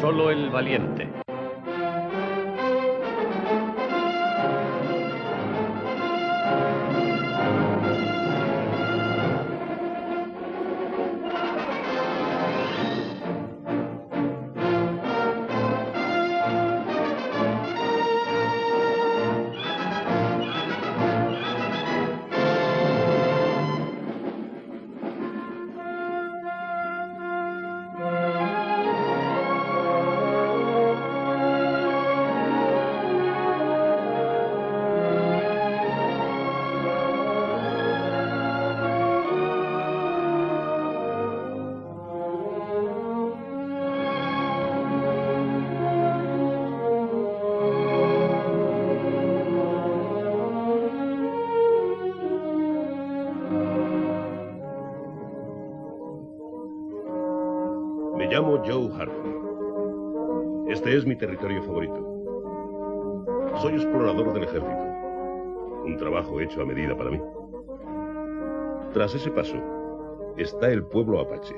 solo el valiente. Me llamo Joe Harper. Este es mi territorio favorito. Soy explorador del ejército. Un trabajo hecho a medida para mí. Tras ese paso está el pueblo apache.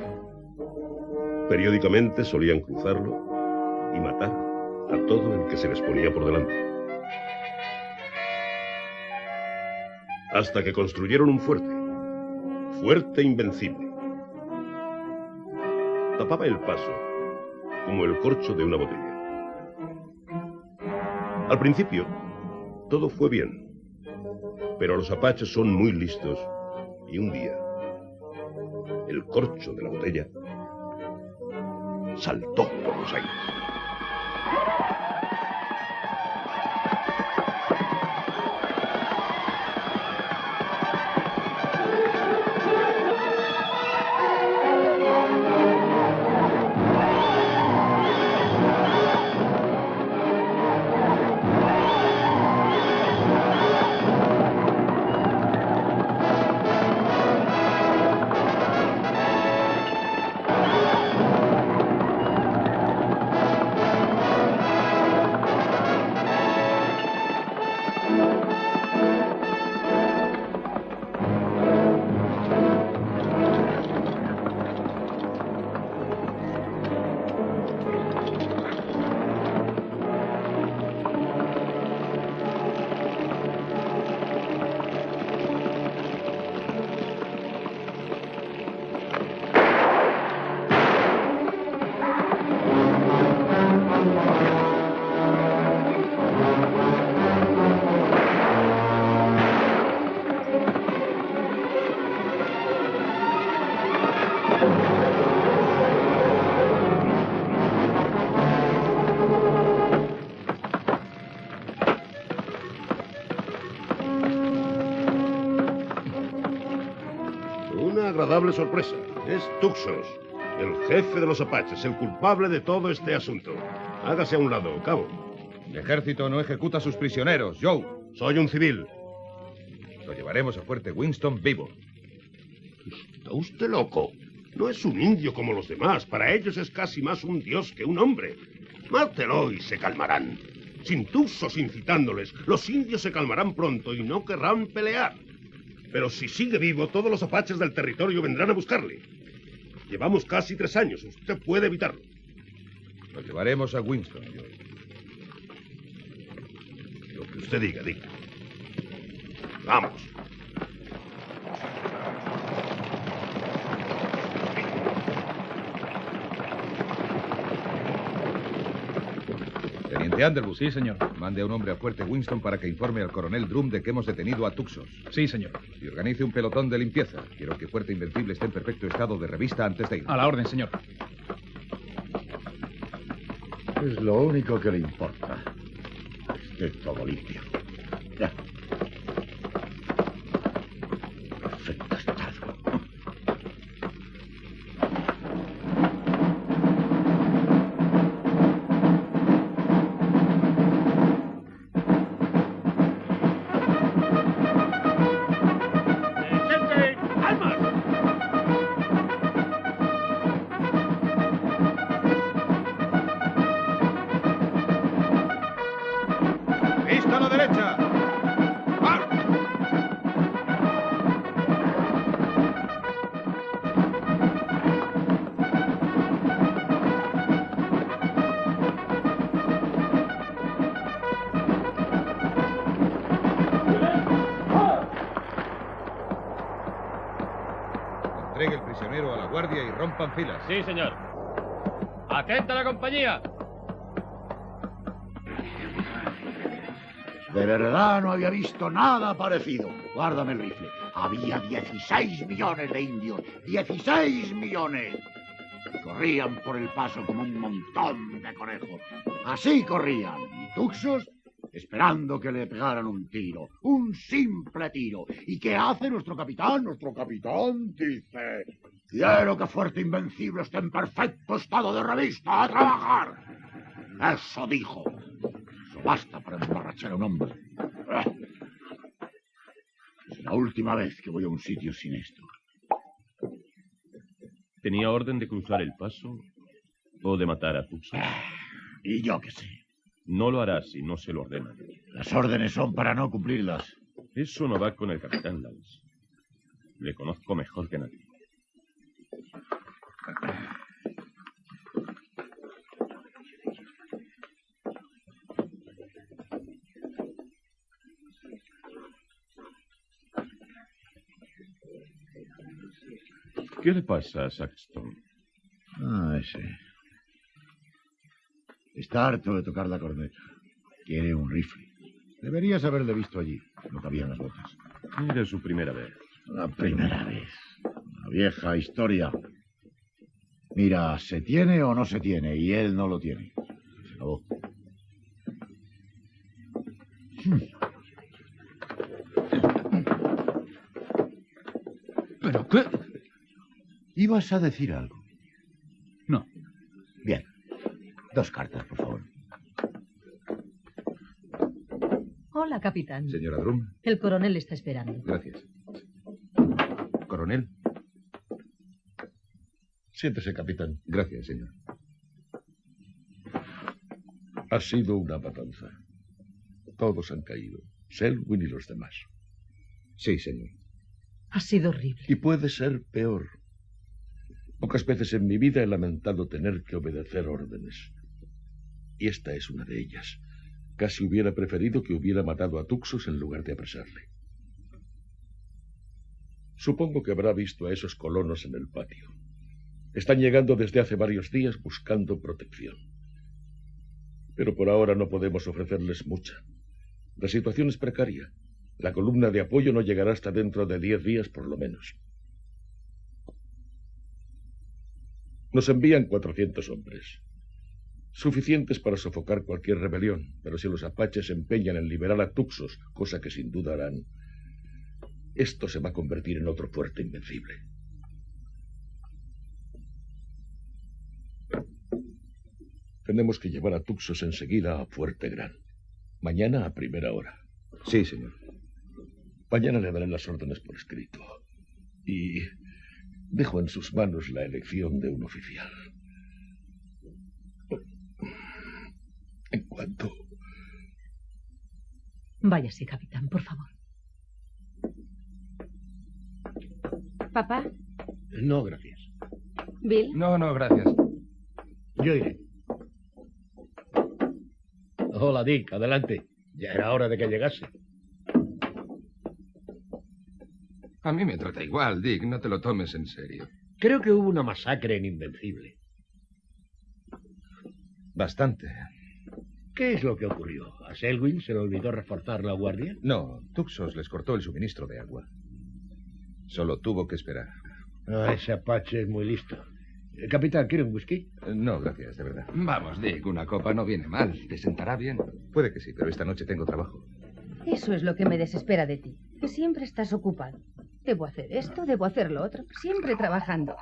Periódicamente solían cruzarlo y matar a todo el que se les ponía por delante. Hasta que construyeron un fuerte invencible. Tapaba el paso como el corcho de una botella. Al principio, todo fue bien, pero los apaches son muy listos y un día, el corcho de la botella saltó por los aires. Agradable sorpresa. Es Tuxos, el jefe de los apaches, el culpable de todo este asunto. Hágase a un lado, cabo. El ejército no ejecuta a sus prisioneros, Joe. Soy un civil. Lo llevaremos a Fuerte Winston vivo. ¿Está usted loco? No es un indio como los demás. Para ellos es casi más un dios que un hombre. Mátelo y se calmarán. Sin Tuxos incitándoles, los indios se calmarán pronto y no querrán pelear. Pero si sigue vivo, todos los apaches del territorio vendrán a buscarle. Llevamos casi 3 años. Usted puede evitarlo. Lo llevaremos a Winston, Joe. Lo que usted diga, diga. Vamos. Teniente Underwood. Sí, señor. Mande a un hombre a Fuerte Winston para que informe al coronel Drum de que hemos detenido a Tuxos. Sí, señor. Y organice un pelotón de limpieza. Quiero que Fuerte Invencible esté en perfecto estado de revista antes de ir. A la orden, señor. Es lo único que le importa. Esté todo limpio. Ya. Perfecto estado. ¡Vista a la derecha! entregue el prisionero a la guardia y rompan filas. Sí, señor. ¡Atenta a la compañía! De verdad no había visto nada parecido. Guárdame el rifle. Había 16 millones de indios. 16 millones. Y corrían por el paso como un montón de conejos. Así corrían. Y Tuxos esperando que le pegaran un tiro. Un simple tiro. ¿Y qué hace nuestro capitán? Nuestro capitán dice: quiero que Fuerte Invencible esté en perfecto estado de revista. ¡A trabajar! Eso dijo. Eso basta para emborrachar a un hombre. Es la última vez que voy a un sitio sin esto. ¿Tenía orden de cruzar el paso o de matar a Tuxos? Y yo qué sé. No lo hará si no se lo ordenan. Las órdenes son para no cumplirlas. Eso no va con el capitán Lance. Le conozco mejor que nadie. ¿Qué le pasa a Saxton? Ese. Está harto de tocar la corneta. Quiere un rifle. Deberías haberle visto allí. No cabían las botas. Era su primera vez. La primera vez. Una vieja historia. Mira, se tiene o no se tiene, y él no lo tiene. Se acabó. ¿Pero qué? ¿Ibas a decir algo? No. Bien. 2 cartas, por favor. Hola, capitán. Señora Drum. El coronel está esperando. Gracias. Coronel. Siéntese, capitán. Gracias, señor. Ha sido una matanza. Todos han caído. Selwyn y los demás. Sí, señor. Ha sido horrible. Y puede ser peor. Pocas veces en mi vida he lamentado tener que obedecer órdenes. Y esta es una de ellas. Casi hubiera preferido que hubiera matado a Tuxos en lugar de apresarle. Supongo que habrá visto a esos colonos en el patio. Están llegando desde hace varios días buscando protección. Pero por ahora no podemos ofrecerles mucha. La situación es precaria. La columna de apoyo no llegará hasta dentro de 10 días por lo menos. Nos envían 400 hombres. Suficientes para sofocar cualquier rebelión, pero si los apaches se empeñan en liberar a Tuxos, cosa que sin duda harán, esto se va a convertir en otro Fuerte Invencible. Tenemos que llevar a Tuxos enseguida a Fuerte Gran. Mañana a primera hora. Sí, señor. Mañana le daré las órdenes por escrito. Y dejo en sus manos la elección de un oficial. En cuanto... Váyase, capitán, por favor. ¿Papá? No, gracias. ¿Bill? No, gracias. Yo iré. Hola, Dick, adelante. Ya era hora de que llegase. A mí me trata igual, Dick. No te lo tomes en serio. Creo que hubo una masacre en Invencible. Bastante. ¿Qué es lo que ocurrió? ¿A Selwyn se le olvidó reforzar la guardia? No, Tuxos les cortó el suministro de agua. Solo tuvo que esperar. Ese apache es muy listo. Capitán, ¿quiere un whisky? No, gracias, de verdad. Vamos, Dick, una copa no viene mal. ¿Te sentará bien? Puede que sí, pero esta noche tengo trabajo. Eso es lo que me desespera de ti, que siempre estás ocupado. Debo hacer esto, debo hacer lo otro, siempre trabajando.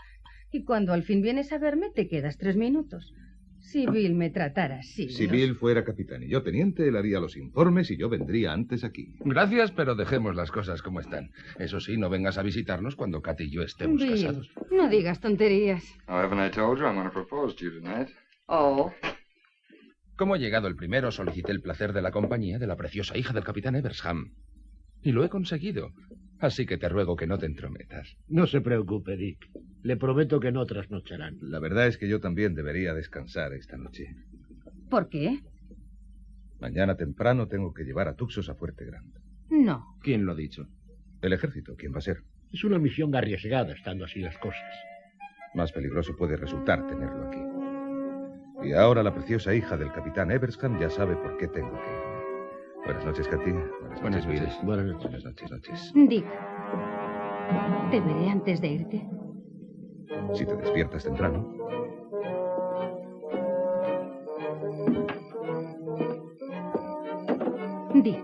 Y cuando al fin vienes a verme, te quedas 3 minutos. Si Bill me tratara así... Si Bill fuera capitán y yo teniente, él haría los informes y yo vendría antes aquí. Gracias, pero dejemos las cosas como están. Eso sí, no vengas a visitarnos cuando Katy y yo estemos Bill, casados. no digas tonterías. Oh, haven't I told you I'm going to propose to you tonight? Oh. Como he llegado el primero, solicité el placer de la compañía de la preciosa hija del capitán Eversham. Y lo he conseguido. Así que te ruego que no te entrometas. No se preocupe, Dick. Le prometo que no trasnocharán. La verdad es que yo también debería descansar esta noche. ¿Por qué? Mañana temprano tengo que llevar a Tuxos a Fuerte Grande. No. ¿Quién lo ha dicho? El ejército, ¿quién va a ser? Es una misión arriesgada estando así las cosas. Más peligroso puede resultar tenerlo aquí. Y ahora la preciosa hija del capitán Eversham ya sabe por qué tengo que irme. Buenas noches, Katy. Buenas noches, Bill. Buenas noches. Buenas noches. Dick, ¿te veré antes de irte? Si te despiertas temprano. Dick.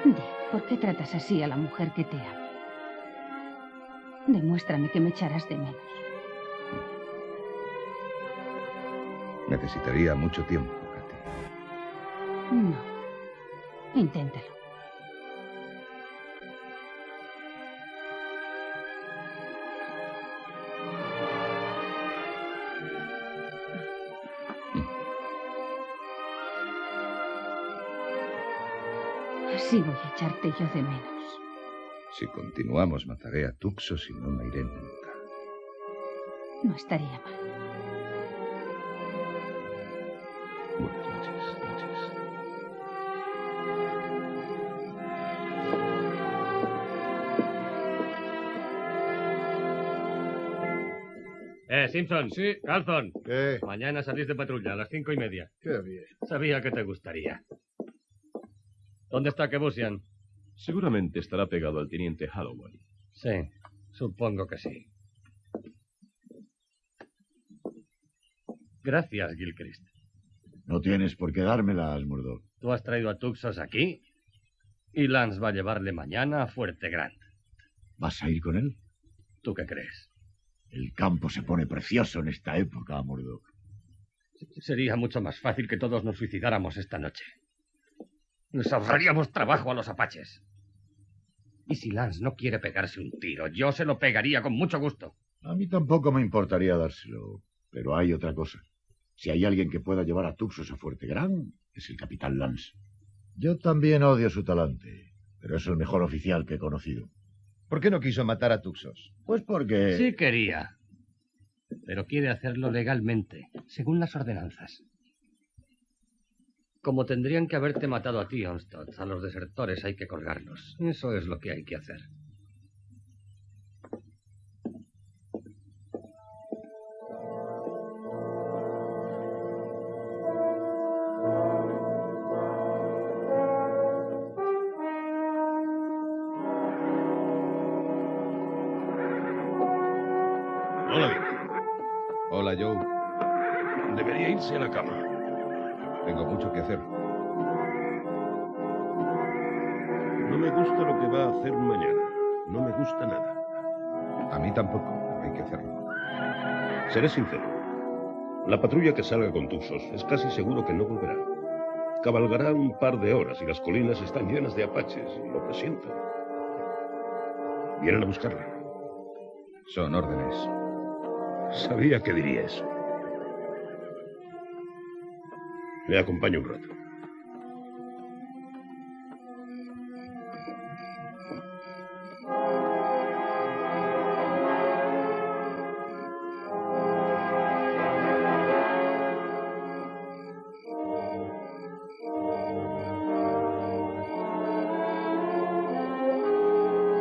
Dick, ¿por qué tratas así a la mujer que te ama? Demuéstrame que me echarás de menos. Necesitaría mucho tiempo, Katy. No. Inténtalo. Así voy a echarte yo de menos. Si continuamos, mataré a Tuxos y no me iré nunca. No estaría mal. Buenas noches. Simpson. Sí. Carlton. ¿Qué? Mañana salís de patrulla a las 5:30. Qué bien. Sabía que te gustaría. ¿Dónde está Kebusian? Seguramente estará pegado al teniente Hallowell. Sí, supongo que sí. Gracias, Gilchrist. No tienes por qué dármelas, Murdoch. Tú has traído a Tuxos aquí y Lance va a llevarle mañana a Fuerte Grande. ¿Vas a ir con él? ¿Tú qué crees? El campo se pone precioso en esta época, Murdoch. Sería mucho más fácil que todos nos suicidáramos esta noche. Nos ahorraríamos trabajo a los apaches. Y si Lance no quiere pegarse un tiro, yo se lo pegaría con mucho gusto. A mí tampoco me importaría dárselo, pero hay otra cosa. Si hay alguien que pueda llevar a Tuxos a Fuerte Grande, es el capitán Lance. Yo también odio su talante, pero es el mejor oficial que he conocido. ¿Por qué no quiso matar a Tuxos? Pues porque... Sí quería, pero quiere hacerlo legalmente, según las ordenanzas. Como tendrían que haberte matado a ti, Onstad, a los desertores hay que colgarlos. Eso es lo que hay que hacer. Hola, Dick. Hola, Joe. Debería irse a la cama. Tengo mucho que hacer. No me gusta lo que va a hacer mañana. No me gusta nada. A mí tampoco. Hay que hacerlo. Seré sincero. La patrulla que salga con Tuxos es casi seguro que no volverá. Cabalgará un par de horas y las colinas están llenas de apaches. Lo presiento. Vienen a buscarla. Son órdenes. Sabía que diría eso. Le acompaño un rato.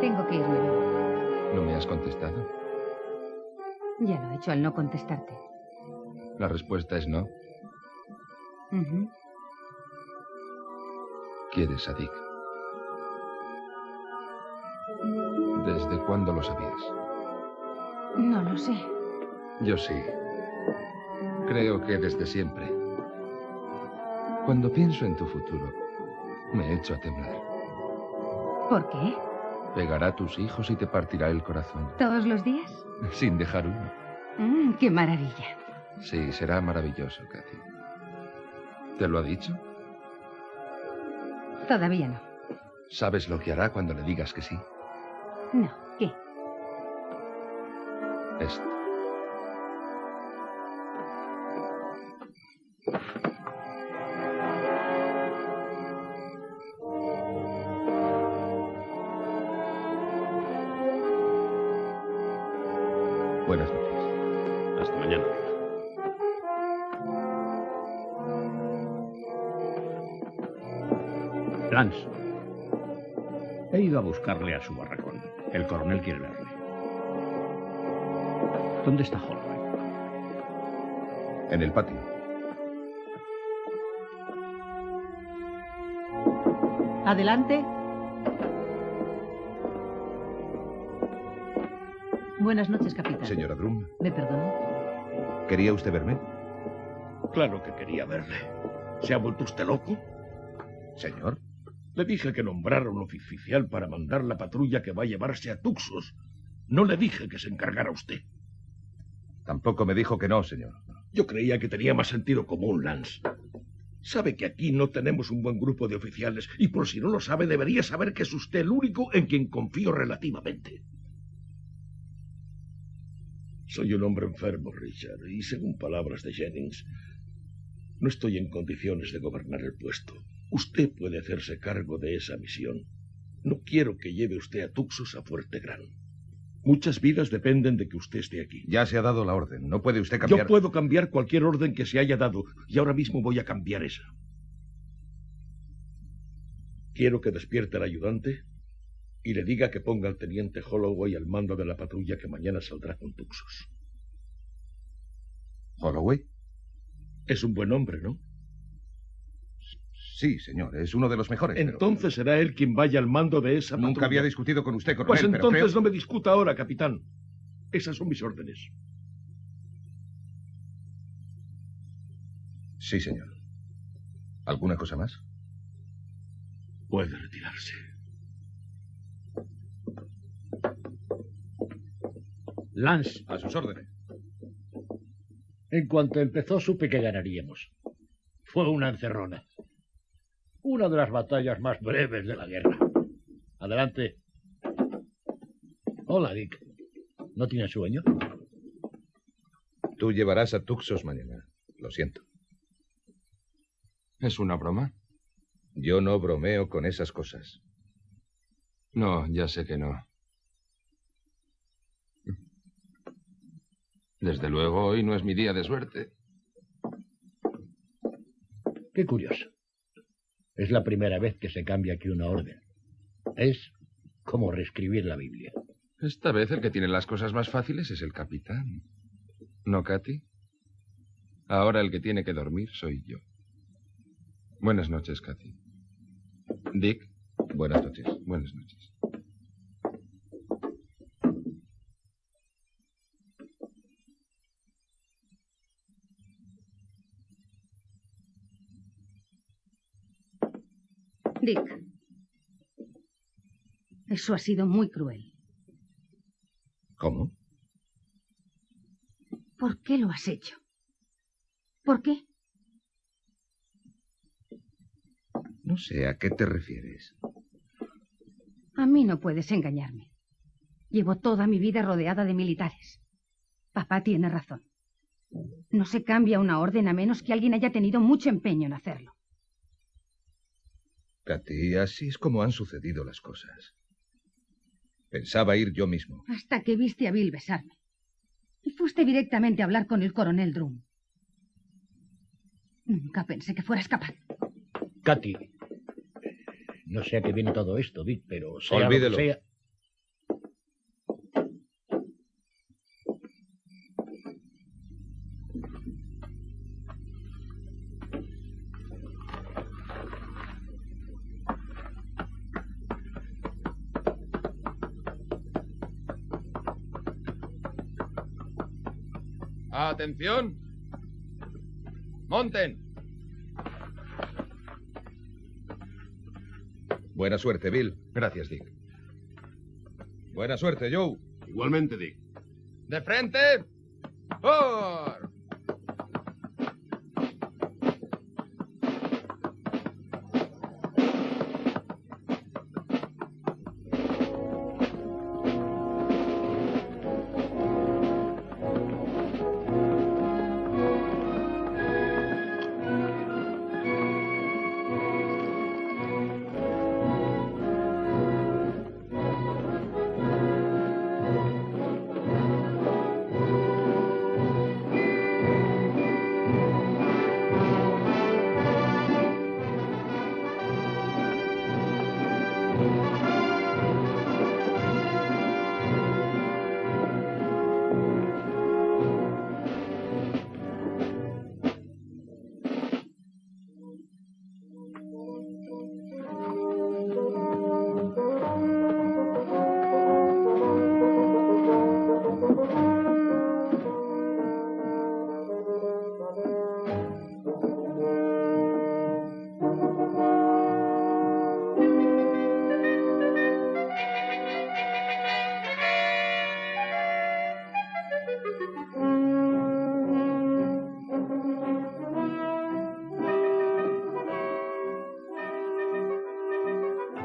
Tengo que irme. ¿No me has contestado? Ya lo he hecho al no contestarte. La respuesta es no. Ujú. ¿Quieres a Dick? ¿Desde cuándo lo sabías? No lo sé. Yo sí. Creo que desde siempre. Cuando pienso en tu futuro, me echo a temblar. ¿Por qué? Pegará a tus hijos y te partirá el corazón. ¿Todos los días? Sin dejar uno. ¡Qué maravilla! Sí, será maravilloso, Kathy. ¿Te lo ha dicho? Todavía no. ¿Sabes lo que hará cuando le digas que sí? No, ¿qué? Esto. Buenas noches. Hasta mañana. Lance, he ido a buscarle a su barracón. El coronel quiere verle. ¿Dónde está Holloway? En el patio. Adelante. Buenas noches, capitán. Señora Drum, ¿Me perdonó? ¿quería usted verme? Claro que quería verle. ¿Se ha vuelto usted loco? Señor. Le dije que nombrara un oficial para mandar la patrulla que va a llevarse a Tuxos. No le dije que se encargara usted. Tampoco me dijo que no, señor. Yo creía que tenía más sentido común, Lance. Sabe que aquí no tenemos un buen grupo de oficiales y por si no lo sabe debería saber que es usted el único en quien confío relativamente. Soy un hombre enfermo, Richard, y según palabras de Jennings, no estoy en condiciones de gobernar el puesto. Usted puede hacerse cargo de esa misión. No quiero que lleve usted a Tuxos a Fuerte Gran. Muchas vidas dependen de que usted esté aquí. Ya se ha dado la orden. No puede usted cambiar. Yo puedo cambiar cualquier orden que se haya dado, y ahora mismo voy a cambiar esa. Quiero que despierte al ayudante y le diga que ponga al teniente Holloway al mando de la patrulla que mañana saldrá con Tuxos. ¿Holloway? Es un buen hombre, ¿no? Sí, señor. Es uno de los mejores. Entonces será él quien vaya al mando de esa patrulla. Nunca había discutido con usted, coronel. Pues entonces pero creo... no me discuta ahora, capitán. Esas son mis órdenes. Sí, señor. ¿Alguna cosa más? Puede retirarse. Lance. A sus órdenes. En cuanto empezó supe que ganaríamos. Fue una encerrona. Una de las batallas más breves de la guerra. Adelante. Hola, Dick. ¿No tienes sueño? Tú llevarás a Tuxos mañana. Lo siento. ¿Es una broma? Yo no bromeo con esas cosas. No, ya sé que no. Desde luego, hoy no es mi día de suerte. Qué curioso. Es la primera vez que se cambia aquí una orden. Es como reescribir la Biblia. Esta vez el que tiene las cosas más fáciles es el capitán. ¿No, Katy? Ahora el que tiene que dormir soy yo. Buenas noches, Katy. Dick. Buenas noches. Buenas noches. Dick, eso ha sido muy cruel. ¿Cómo? ¿Por qué lo has hecho? ¿Por qué? No sé a qué te refieres. A mí no puedes engañarme. Llevo toda mi vida rodeada de militares. Papá tiene razón. No se cambia una orden a menos que alguien haya tenido mucho empeño en hacerlo. Katy, así es como han sucedido las cosas. Pensaba ir yo mismo. Hasta que viste a Bill besarme. Y fuiste directamente a hablar con el coronel Drum. Nunca pensé que fueras capaz. Katy, no sé a qué viene todo esto, Dick, pero sea Olvídelo. lo que sea... ¡Atención! ¡Monten! Buena suerte, Bill. Gracias, Dick. Buena suerte, Joe. Igualmente, Dick. ¡De frente! ¡Por!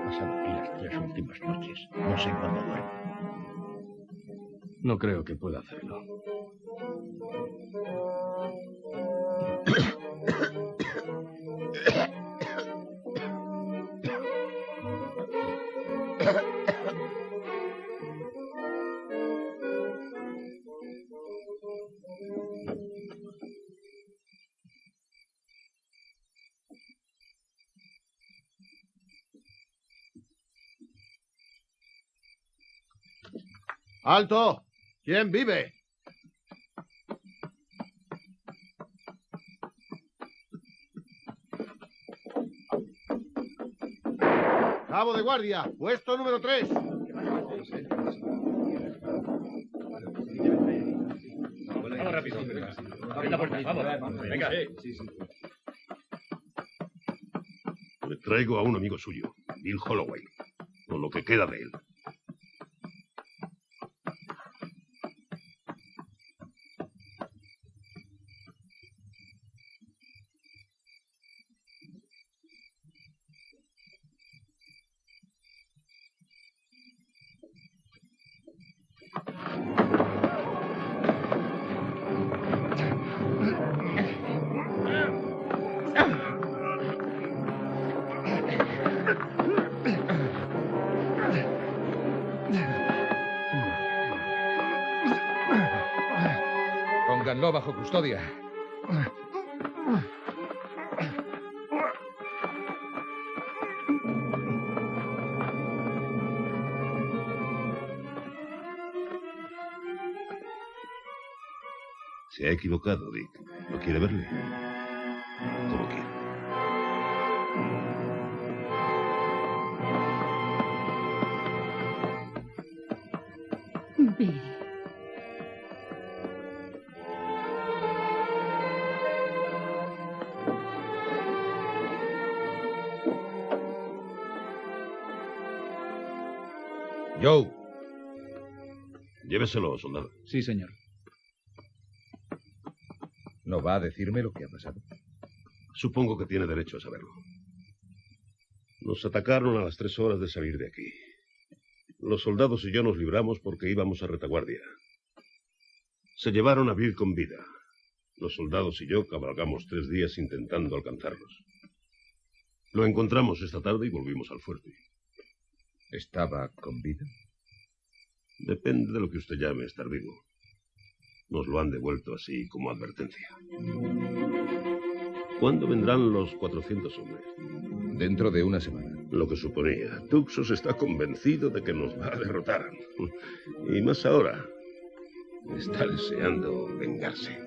pasado aquí las 3 últimas noches. No sé cuándo duermo. No creo que pueda hacerlo. ¡Alto! ¿Quién vive? Cabo de guardia, puesto número 3. Vamos rápido. Abrid la puerta, vamos. Venga. Le traigo a un amigo suyo, Bill Holloway, o lo que queda de él. Pónganlo bajo custodia. Se ha equivocado, Dick. ¿No quiere verle? Como quiera. Bill. Joe. Lléveselo, soldado. Sí, señor. ¿No va a decirme lo que ha pasado? Supongo que tiene derecho a saberlo. Nos atacaron a las 3 horas de salir de aquí. Los soldados y yo nos libramos porque íbamos a retaguardia. Se llevaron a Bill con vida. Los soldados y yo cabalgamos 3 días intentando alcanzarlos. Lo encontramos esta tarde y volvimos al fuerte. ¿Estaba con vida? Depende de lo que usted llame estar vivo. Nos lo han devuelto así como advertencia. ¿Cuándo vendrán los 400 hombres? Dentro de una semana. Lo que suponía. Tuxos está convencido de que nos va a derrotar. Y más ahora. Está deseando vengarse.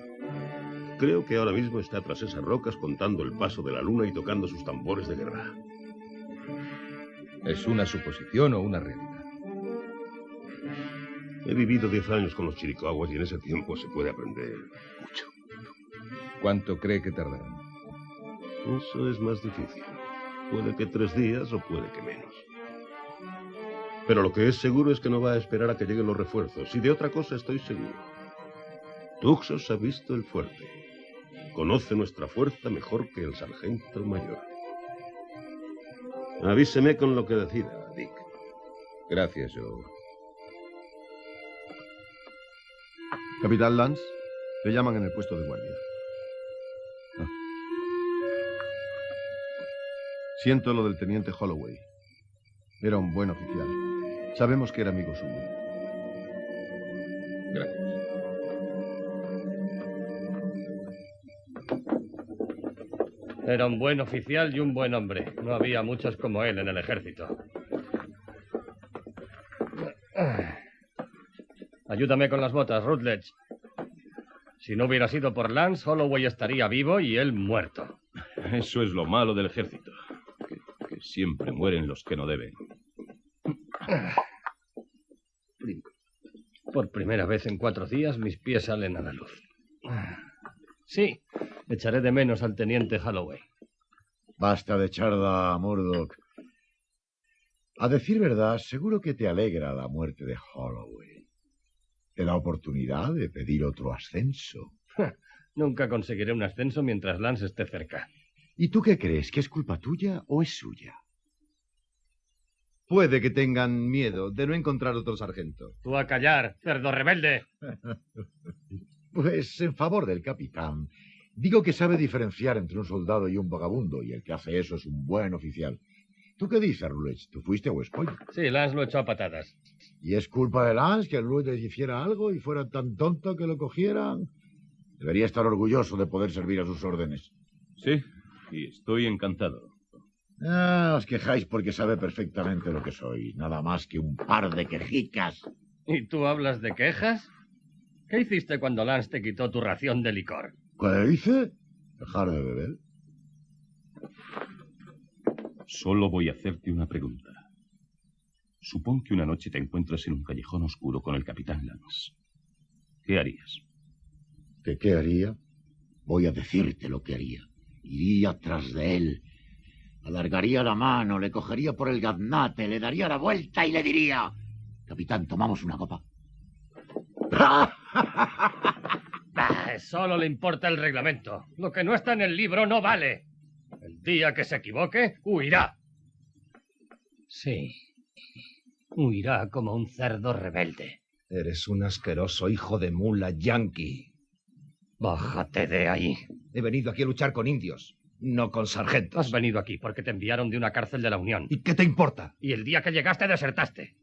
Creo que ahora mismo está tras esas rocas contando el paso de la luna y tocando sus tambores de guerra. ¿Es una suposición o una realidad? He vivido 10 años con los chiricahuas y en ese tiempo se puede aprender mucho. ¿Cuánto cree que tardarán? Eso es más difícil. Puede que 3 días o puede que menos. Pero lo que es seguro es que no va a esperar a que lleguen los refuerzos. Y de otra cosa estoy seguro. Tuxos ha visto el fuerte. Conoce nuestra fuerza mejor que el sargento mayor. Avíseme con lo que decida, Dick. Gracias, Joe. Capitán Lance, le llaman en el puesto de guardia. Siento lo del teniente Holloway. Era un buen oficial. Sabemos que era amigo suyo. Gracias. Era un buen oficial y un buen hombre. No había muchos como él en el ejército. Ayúdame con las botas, Rutledge. Si no hubiera sido por Lance, Holloway estaría vivo y él muerto. Eso es lo malo del ejército. Que siempre mueren los que no deben. Por primera vez en 4 días, mis pies salen a la luz. Sí, echaré de menos al teniente Holloway. Basta de charla, Murdoch. A decir verdad, seguro que te alegra la muerte de Holloway. Te da oportunidad de pedir otro ascenso. Nunca conseguiré un ascenso mientras Lance esté cerca. ¿Y tú qué crees? ¿Que es culpa tuya o es suya? Puede que tengan miedo de no encontrar otro sargento. Tú a callar, cerdo rebelde. Pues en favor del capitán, digo que sabe diferenciar entre un soldado y un vagabundo, y el que hace eso es un buen oficial. ¿Tú qué dices, Rulech? ¿Tú fuiste a West Point? Sí, Lance lo echó a patadas. ¿Y es culpa de Lance que Louis le hiciera algo y fuera tan tonto que lo cogieran? Debería estar orgulloso de poder servir a sus órdenes. Sí, y estoy encantado. Os quejáis porque sabe perfectamente lo que soy. Nada más que un par de quejicas. ¿Y tú hablas de quejas? ¿Qué hiciste cuando Lance te quitó tu ración de licor? ¿Qué hice? Dejar de beber. Solo voy a hacerte una pregunta. Supón que una noche te encuentras en un callejón oscuro con el capitán Lance. ¿Qué harías? ¿Qué haría? Voy a decirte lo que haría. Iría tras de él. Alargaría la mano, le cogería por el gaznate, le daría la vuelta y le diría: capitán, ¿tomamos una copa? Solo le importa el reglamento. Lo que no está en el libro no vale. El día que se equivoque, huirá. Sí, huirá como un cerdo rebelde. Eres un asqueroso hijo de mula yankee. Bájate de ahí. He venido aquí a luchar con indios, no con sargentos. Has venido aquí porque te enviaron de una cárcel de la Unión. ¿Y qué te importa? Y el día que llegaste desertaste.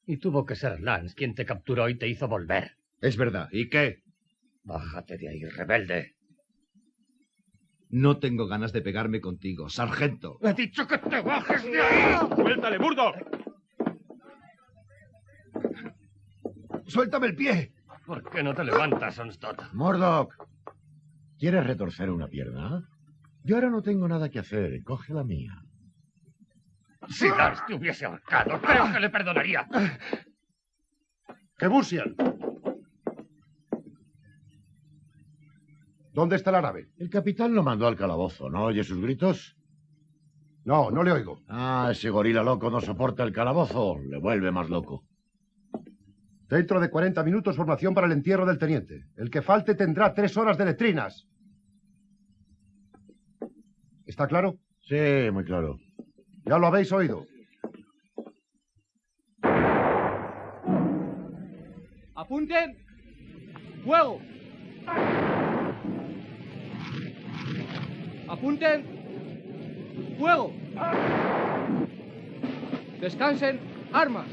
Y tuvo que ser Lance quien te capturó y te hizo volver. Es verdad. ¿Y qué? Bájate de ahí, rebelde. No tengo ganas de pegarme contigo, sargento. He dicho que te bajes de ahí. ¡Suéltale, Murdoch! ¡Suéltame el pie! ¿Por qué no te levantas, Onstott? Murdoch, ¿quieres retorcer una pierna? Yo ahora no tengo nada que hacer. Coge la mía. Si Lance te hubiese ahorcado, creo que le perdonaría. ¡Gebusian! ¿Dónde está la nave? El capitán lo mandó al calabozo. ¿No oye sus gritos? No, no le oigo. Ese gorila loco no soporta el calabozo. Le vuelve más loco. Dentro de 40 minutos, formación para el entierro del teniente. El que falte tendrá 3 horas de letrinas. ¿Está claro? Sí, muy claro. Ya lo habéis oído. ¡Apunten! ¡Fuego! ¡Apunten! ¡Fuego! ¡Descansen! ¡Armas!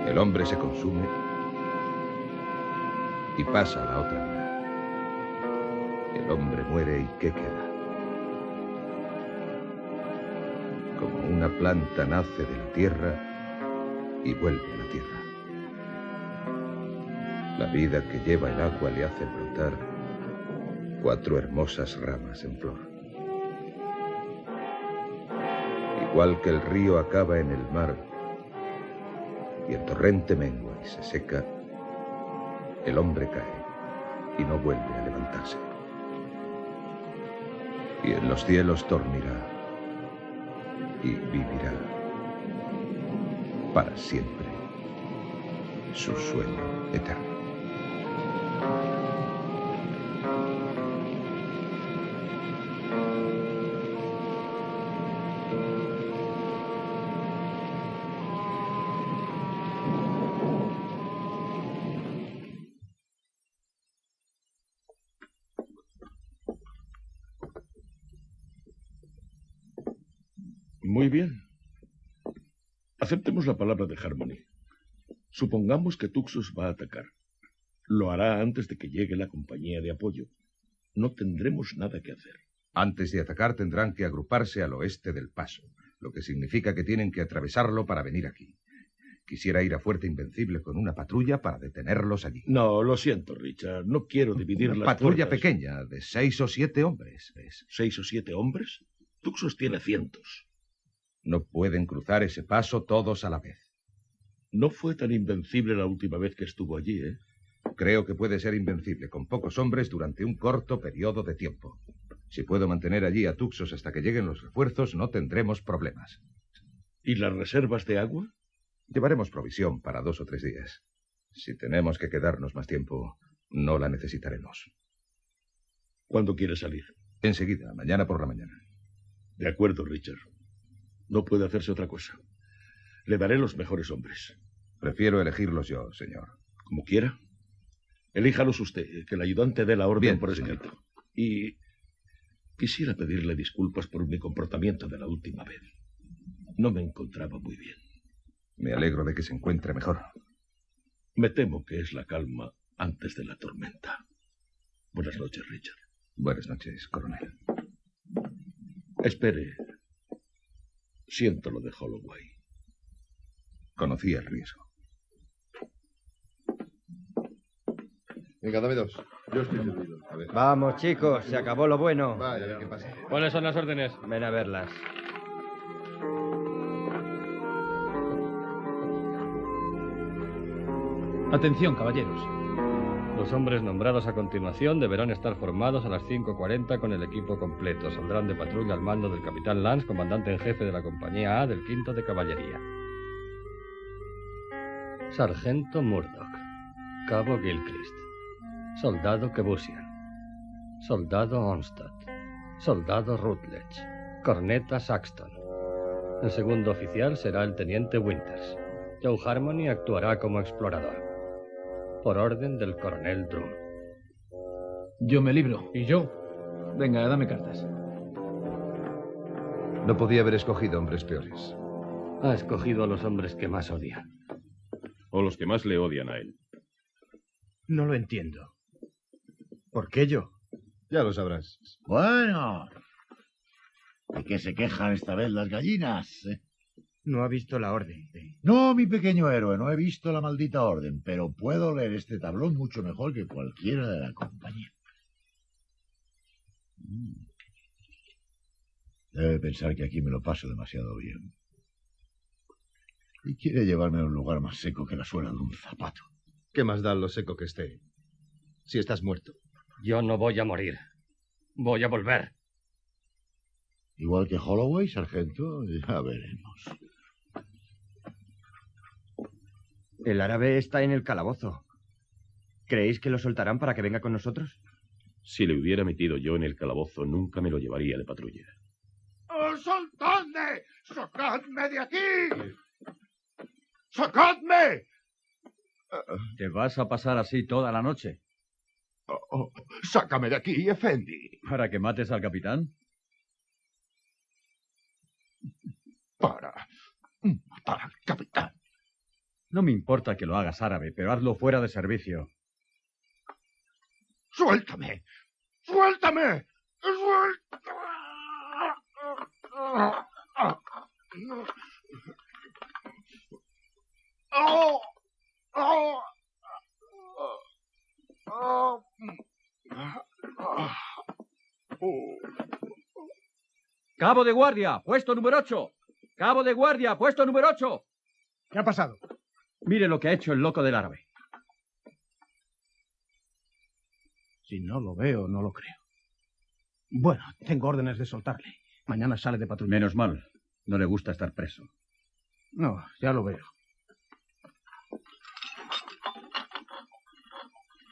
El hombre se consume y pasa a la otra vida. El hombre muere y ¿qué queda? Como una planta nace de la tierra y vuelve a la tierra. La vida que lleva el agua le hace brotar 4 hermosas ramas en flor. Igual que el río acaba en el mar y el torrente mengua y se seca, el hombre cae y no vuelve a levantarse. Y en los cielos dormirá y vivirá para siempre su sueño eterno. Muy bien. Aceptemos la palabra de Harmony. Supongamos que Tuxus va a atacar. Lo hará antes de que llegue la compañía de apoyo. No tendremos nada que hacer. Antes de atacar tendrán que agruparse al oeste del paso, lo que significa que tienen que atravesarlo para venir aquí. Quisiera ir a Fuerte Invencible con una patrulla para detenerlos allí. No, lo siento, Richard. No quiero dividir Una las patrulla fuerzas. pequeña, de 6 o 7 hombres. ¿6 o 7 hombres? Tuxus tiene cientos. No pueden cruzar ese paso todos a la vez. No fue tan invencible la última vez que estuvo allí, ¿eh? Creo que puede ser invencible con pocos hombres durante un corto periodo de tiempo. Si puedo mantener allí a Tuxos hasta que lleguen los refuerzos, no tendremos problemas. ¿Y las reservas de agua? Llevaremos provisión para 2 o 3 días. Si tenemos que quedarnos más tiempo, no la necesitaremos. ¿Cuándo quieres salir? Enseguida, mañana por la mañana. De acuerdo, Richard. No puede hacerse otra cosa. Le daré los mejores hombres. Prefiero elegirlos yo, señor. Como quiera. Elíjalos usted, que el ayudante dé la orden Bien, por escrito. señor. Y quisiera pedirle disculpas por mi comportamiento de la última vez. No me encontraba muy bien. Me alegro de que se encuentre mejor. Me temo que es la calma antes de la tormenta. Buenas noches, Richard. Buenas noches, coronel. Espere. Siento lo de Holloway. Conocía el riesgo. Venga, dame 2. Yo estoy servido. A ver. Vamos, chicos, se acabó lo bueno. Vaya, a ver qué pasa. ¿Cuáles son las órdenes? Ven a verlas. Atención, caballeros. Los hombres nombrados a continuación deberán estar formados a las 5:40 con el equipo completo. Saldrán de patrulla al mando del capitán Lance, comandante en jefe de la compañía A del 5º de caballería. Sargento Murdoch. Cabo Gilchrist. Soldado Kebusian. Soldado Onstad. Soldado Rutledge. Corneta Saxton. El segundo oficial será el teniente Winters. Joe Harmony actuará como explorador. Por orden del coronel Drum. Yo me libro. ¿Y yo? Venga, dame cartas. No podía haber escogido hombres peores. Ha escogido a los hombres que más odia. O los que más le odian a él. No lo entiendo. ¿Por qué yo? Ya lo sabrás. Bueno. ¿De qué se quejan esta vez las gallinas? No ha visto la orden. No, mi pequeño héroe, no he visto la maldita orden, pero puedo leer este tablón mucho mejor que cualquiera de la compañía. Debe pensar que aquí me lo paso demasiado bien. Y quiere llevarme a un lugar más seco que la suela de un zapato. ¿Qué más da lo seco que esté? Si estás muerto. Yo no voy a morir. Voy a volver. Igual que Holloway, sargento, ya veremos. El árabe está en el calabozo. ¿Creéis que lo soltarán para que venga con nosotros? Si le hubiera metido yo en el calabozo, nunca me lo llevaría de patrulla. ¡Soltadme! ¡Sacadme de aquí! ¡Sacadme! ¿Te vas a pasar así toda la noche? ¡Sácame de aquí, Effendi! ¿Para que mates al capitán? Para matar al capitán. No me importa que lo hagas árabe, pero hazlo fuera de servicio. ¡Suéltame! ¡Suéltame! ¡Suéltame! ¡Oh! ¡Oh! ¡Cabo de guardia! ¡Puesto número 8! ¡Cabo de guardia! ¡Puesto número 8! ¿Qué ha pasado? Mire lo que ha hecho el loco del árabe. Si no lo veo, no lo creo. Bueno, tengo órdenes de soltarle. Mañana sale de patrulla. Menos mal. No le gusta estar preso. No, ya lo veo.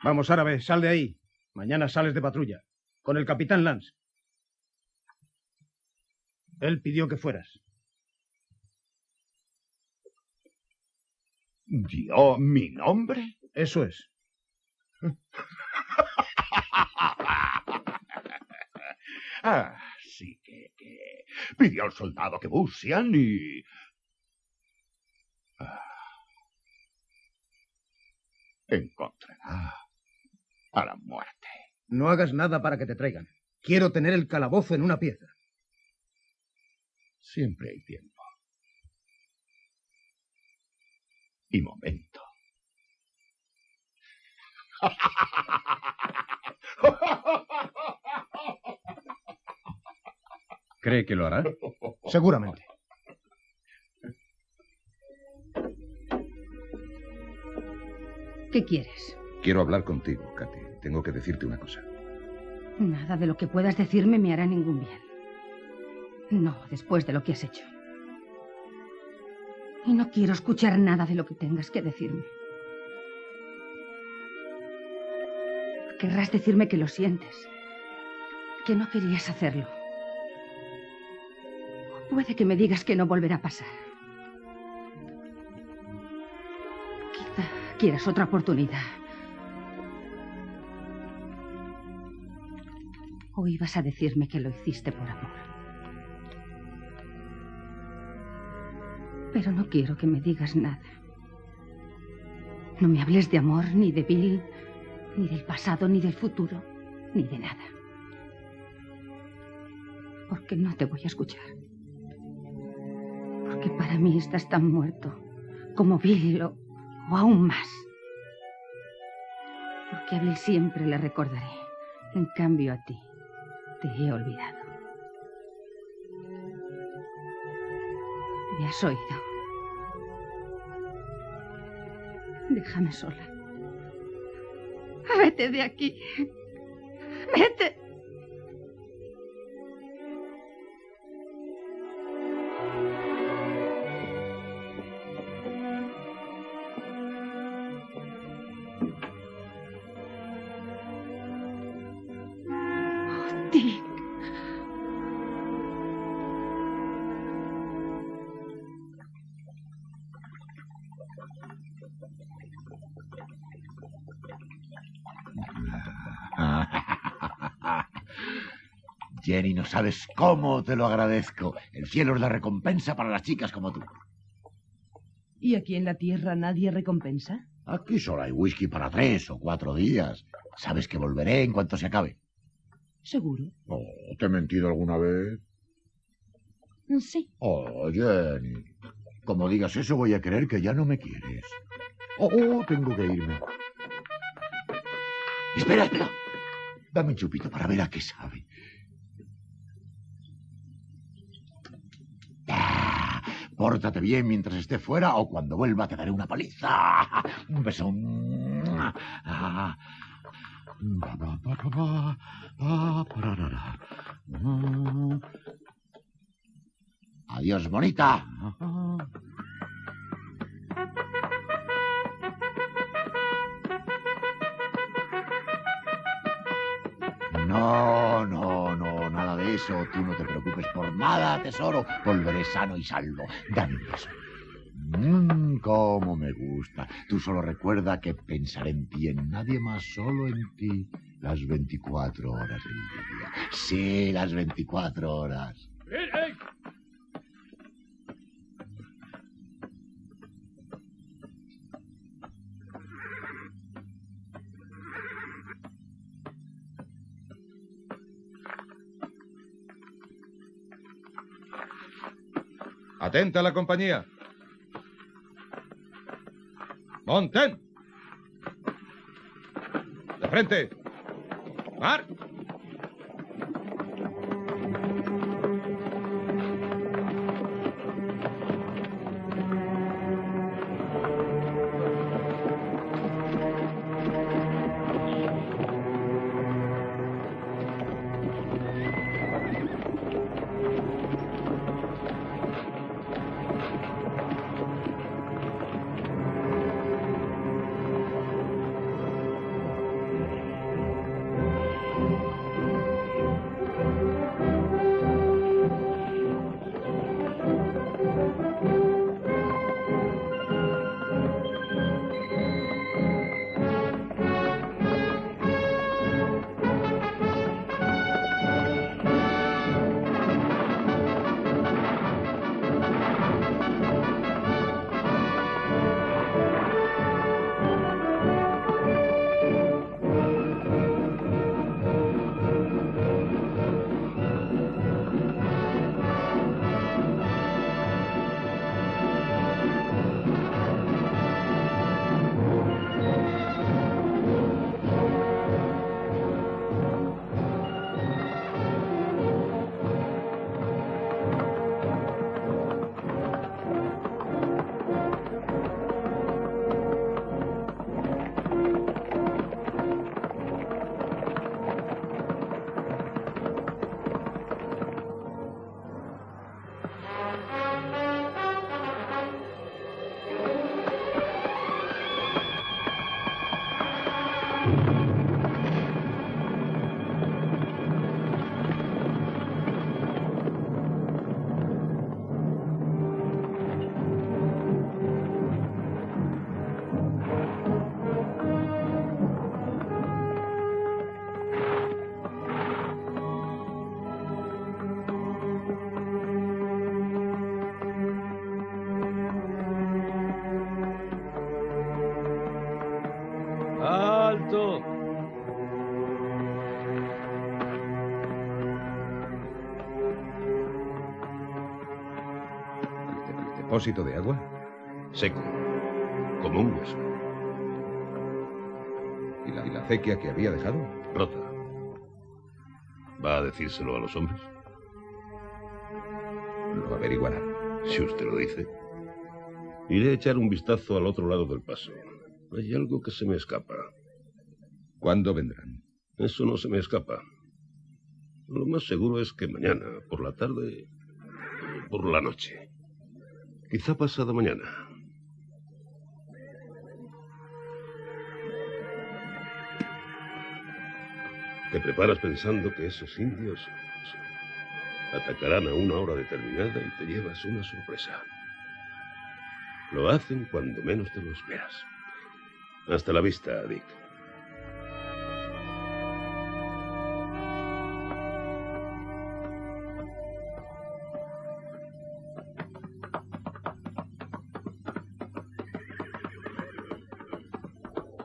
Vamos, árabe, sal de ahí. Mañana sales de patrulla. Con el capitán Lance. Él pidió que fueras. ¿Dio mi nombre? Eso es. Sí que pidió al soldado que Busian y... encontrará a la muerte. No hagas nada para que te traigan. Quiero tener el calabozo en una pieza. Siempre hay tiempo. Y momento. ¿Cree que lo hará? Seguramente. ¿Qué quieres? Quiero hablar contigo, Katy. Tengo que decirte una cosa. Nada de lo que puedas decirme me hará ningún bien. No, después de lo que has hecho. Y no quiero escuchar nada de lo que tengas que decirme. Querrás decirme que lo sientes, que no querías hacerlo. Puede que me digas que no volverá a pasar. Quizá quieras otra oportunidad. ¿O ibas a decirme que lo hiciste por amor? Pero no quiero que me digas nada. No me hables de amor, ni de Bill, ni del pasado, ni del futuro, ni de nada. Porque no te voy a escuchar. Porque para mí estás tan muerto como Bill o aún más. Porque a Bill siempre le recordaré. En cambio a ti, te he olvidado. ¿Me has oído? Déjame sola. Vete de aquí. Vete. Oh, Dick. Jenny, no sabes cómo te lo agradezco. El cielo es la recompensa para las chicas como tú. ¿Y aquí en la tierra nadie recompensa? Aquí solo hay whisky para 3 o 4 días. Sabes que volveré en cuanto se acabe. ¿Seguro? Oh, ¿te he mentido alguna vez? Sí. Oh, Jenny. Como digas eso, voy a creer que ya no me quieres. Oh, tengo que irme. Espera. Dame un chupito para ver a qué sabe. Pórtate bien mientras esté fuera o cuando vuelva te daré una paliza. Un beso. Adiós, bonita. No, nada de eso. Tú no te preocupes por nada, tesoro. Volveré sano y salvo. Dame un beso. Cómo me gusta. Tú solo recuerda que pensaré en ti, en nadie más, solo en ti. Las 24 horas del día. Sí, las 24 horas. Atenta a la compañía. Monten. De frente. Mar. Sargento. ¿El depósito de agua? Seco, como un hueso. ¿Y la acequia que había dejado? Rota. ¿Va a decírselo a los hombres? Lo averiguará. Si usted lo dice. Iré a echar un vistazo al otro lado del paso. Hay algo que se me escapa. ¿Cuándo vendrán? Eso no se me escapa. Lo más seguro es que mañana, por la tarde, por la noche. Quizá pasado mañana. Te preparas pensando que esos indios atacarán a una hora determinada y te llevas una sorpresa. Lo hacen cuando menos te lo esperas. Hasta la vista, Dick.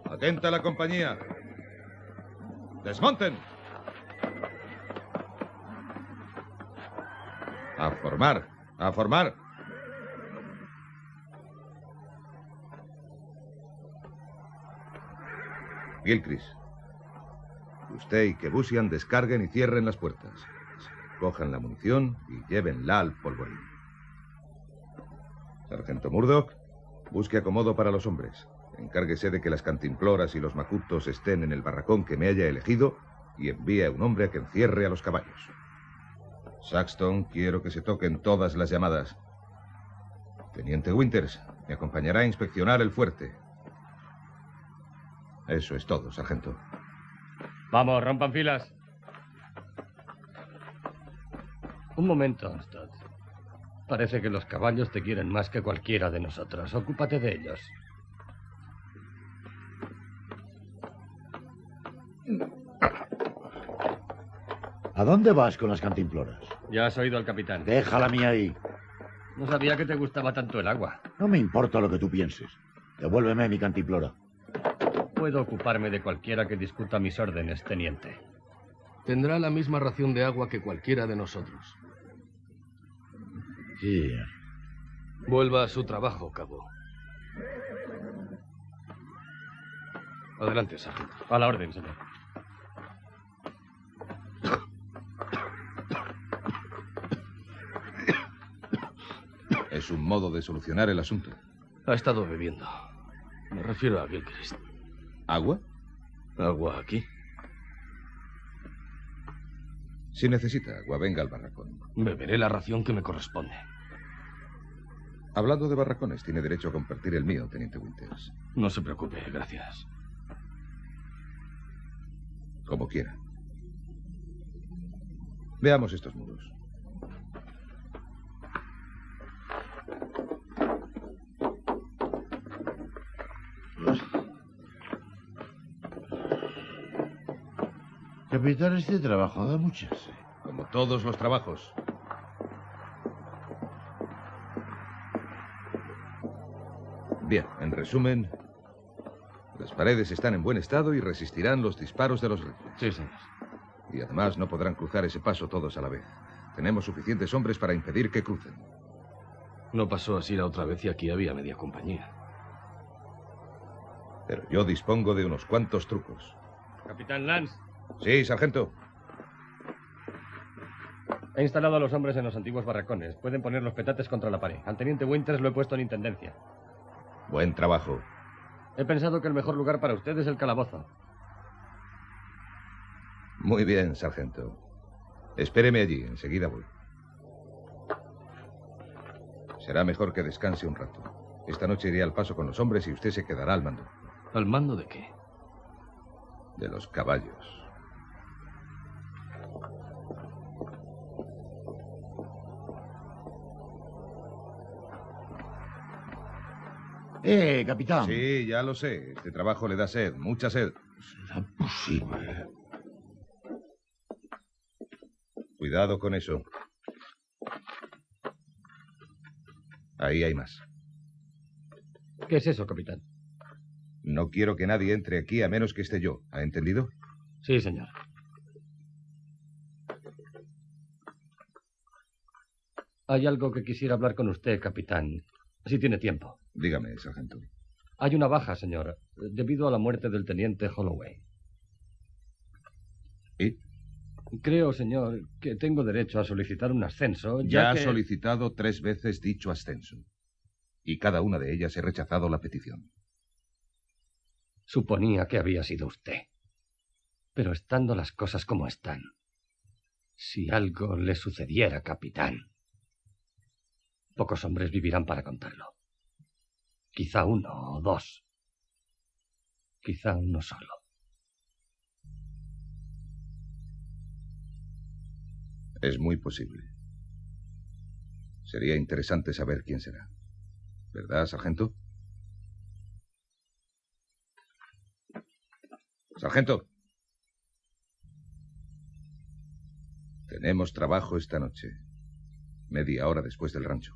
Atenta a la compañía. ¡Desmonten! A formar, a formar. Gilchrist, usted y que Bushian descarguen y cierren las puertas. Cojan la munición y llévenla al polvorín. Sargento Murdoch, busque acomodo para los hombres. Encárguese de que las cantimploras y los macutos estén en el barracón que me haya elegido y envíe a un hombre a que encierre a los caballos. Saxton, quiero que se toquen todas las llamadas. Teniente Winters, me acompañará a inspeccionar el fuerte. Eso es todo, sargento. Vamos, rompan filas. Un momento, Stott. Parece que los caballos te quieren más que cualquiera de nosotros. Ocúpate de ellos. ¿A dónde vas con las cantimploras? Ya has oído al capitán. Déjala mía ahí. No sabía que te gustaba tanto el agua. No me importa lo que tú pienses. Devuélveme mi cantimplora. Puedo ocuparme de cualquiera que discuta mis órdenes, teniente. Tendrá la misma ración de agua que cualquiera de nosotros. Sí. Vuelva a su trabajo, cabo. Adelante, sargento. A la orden, señor. Es un modo de solucionar el asunto. Ha estado bebiendo. Me refiero a Gilchrist. ¿Agua? ¿Agua aquí? Si necesita agua, venga al barracón. Beberé la ración que me corresponde. Hablando de barracones, tiene derecho a compartir el mío, teniente Winters. No se preocupe, gracias. Como quiera. Veamos estos muros. Capitán, este trabajo da muchas. Como todos los trabajos. Bien, en resumen, las paredes están en buen estado y resistirán los disparos de los rifles. Sí, señor. Y además no podrán cruzar ese paso todos a la vez. Tenemos suficientes hombres para impedir que crucen. No pasó así la otra vez y aquí había media compañía. Pero yo dispongo de unos cuantos trucos. Capitán Lance. Sí, sargento. He instalado a los hombres en los antiguos barracones. Pueden poner los petates contra la pared. Al teniente Winters lo he puesto en intendencia. Buen trabajo. He pensado que el mejor lugar para usted es el calabozo. Muy bien, sargento. Espéreme allí, enseguida voy. Será mejor que descanse un rato. Esta noche iré al paso con los hombres y usted se quedará al mando. ¿Al mando de qué? De los caballos. Capitán. Sí, ya lo sé. Este trabajo le da sed, mucha sed. ¿Será posible? Cuidado con eso. Ahí hay más. ¿Qué es eso, capitán? No quiero que nadie entre aquí a menos que esté yo. ¿Ha entendido? Sí, señor. Hay algo que quisiera hablar con usted, capitán. Si tiene tiempo. Dígame, sargento. Hay una baja, señor, debido a la muerte del teniente Holloway. ¿Y? Creo, señor, que tengo derecho a solicitar un ascenso, Ya ya que... ha solicitado 3 veces dicho ascenso. Y cada una de ellas he rechazado la petición. Suponía que había sido usted. Pero estando las cosas como están, si algo le sucediera, capitán, pocos hombres vivirán para contarlo. Quizá 1 o 2. Quizá uno solo. Es muy posible. Sería interesante saber quién será. ¿Verdad, sargento? Sargento. Tenemos trabajo esta noche. Media hora después del rancho.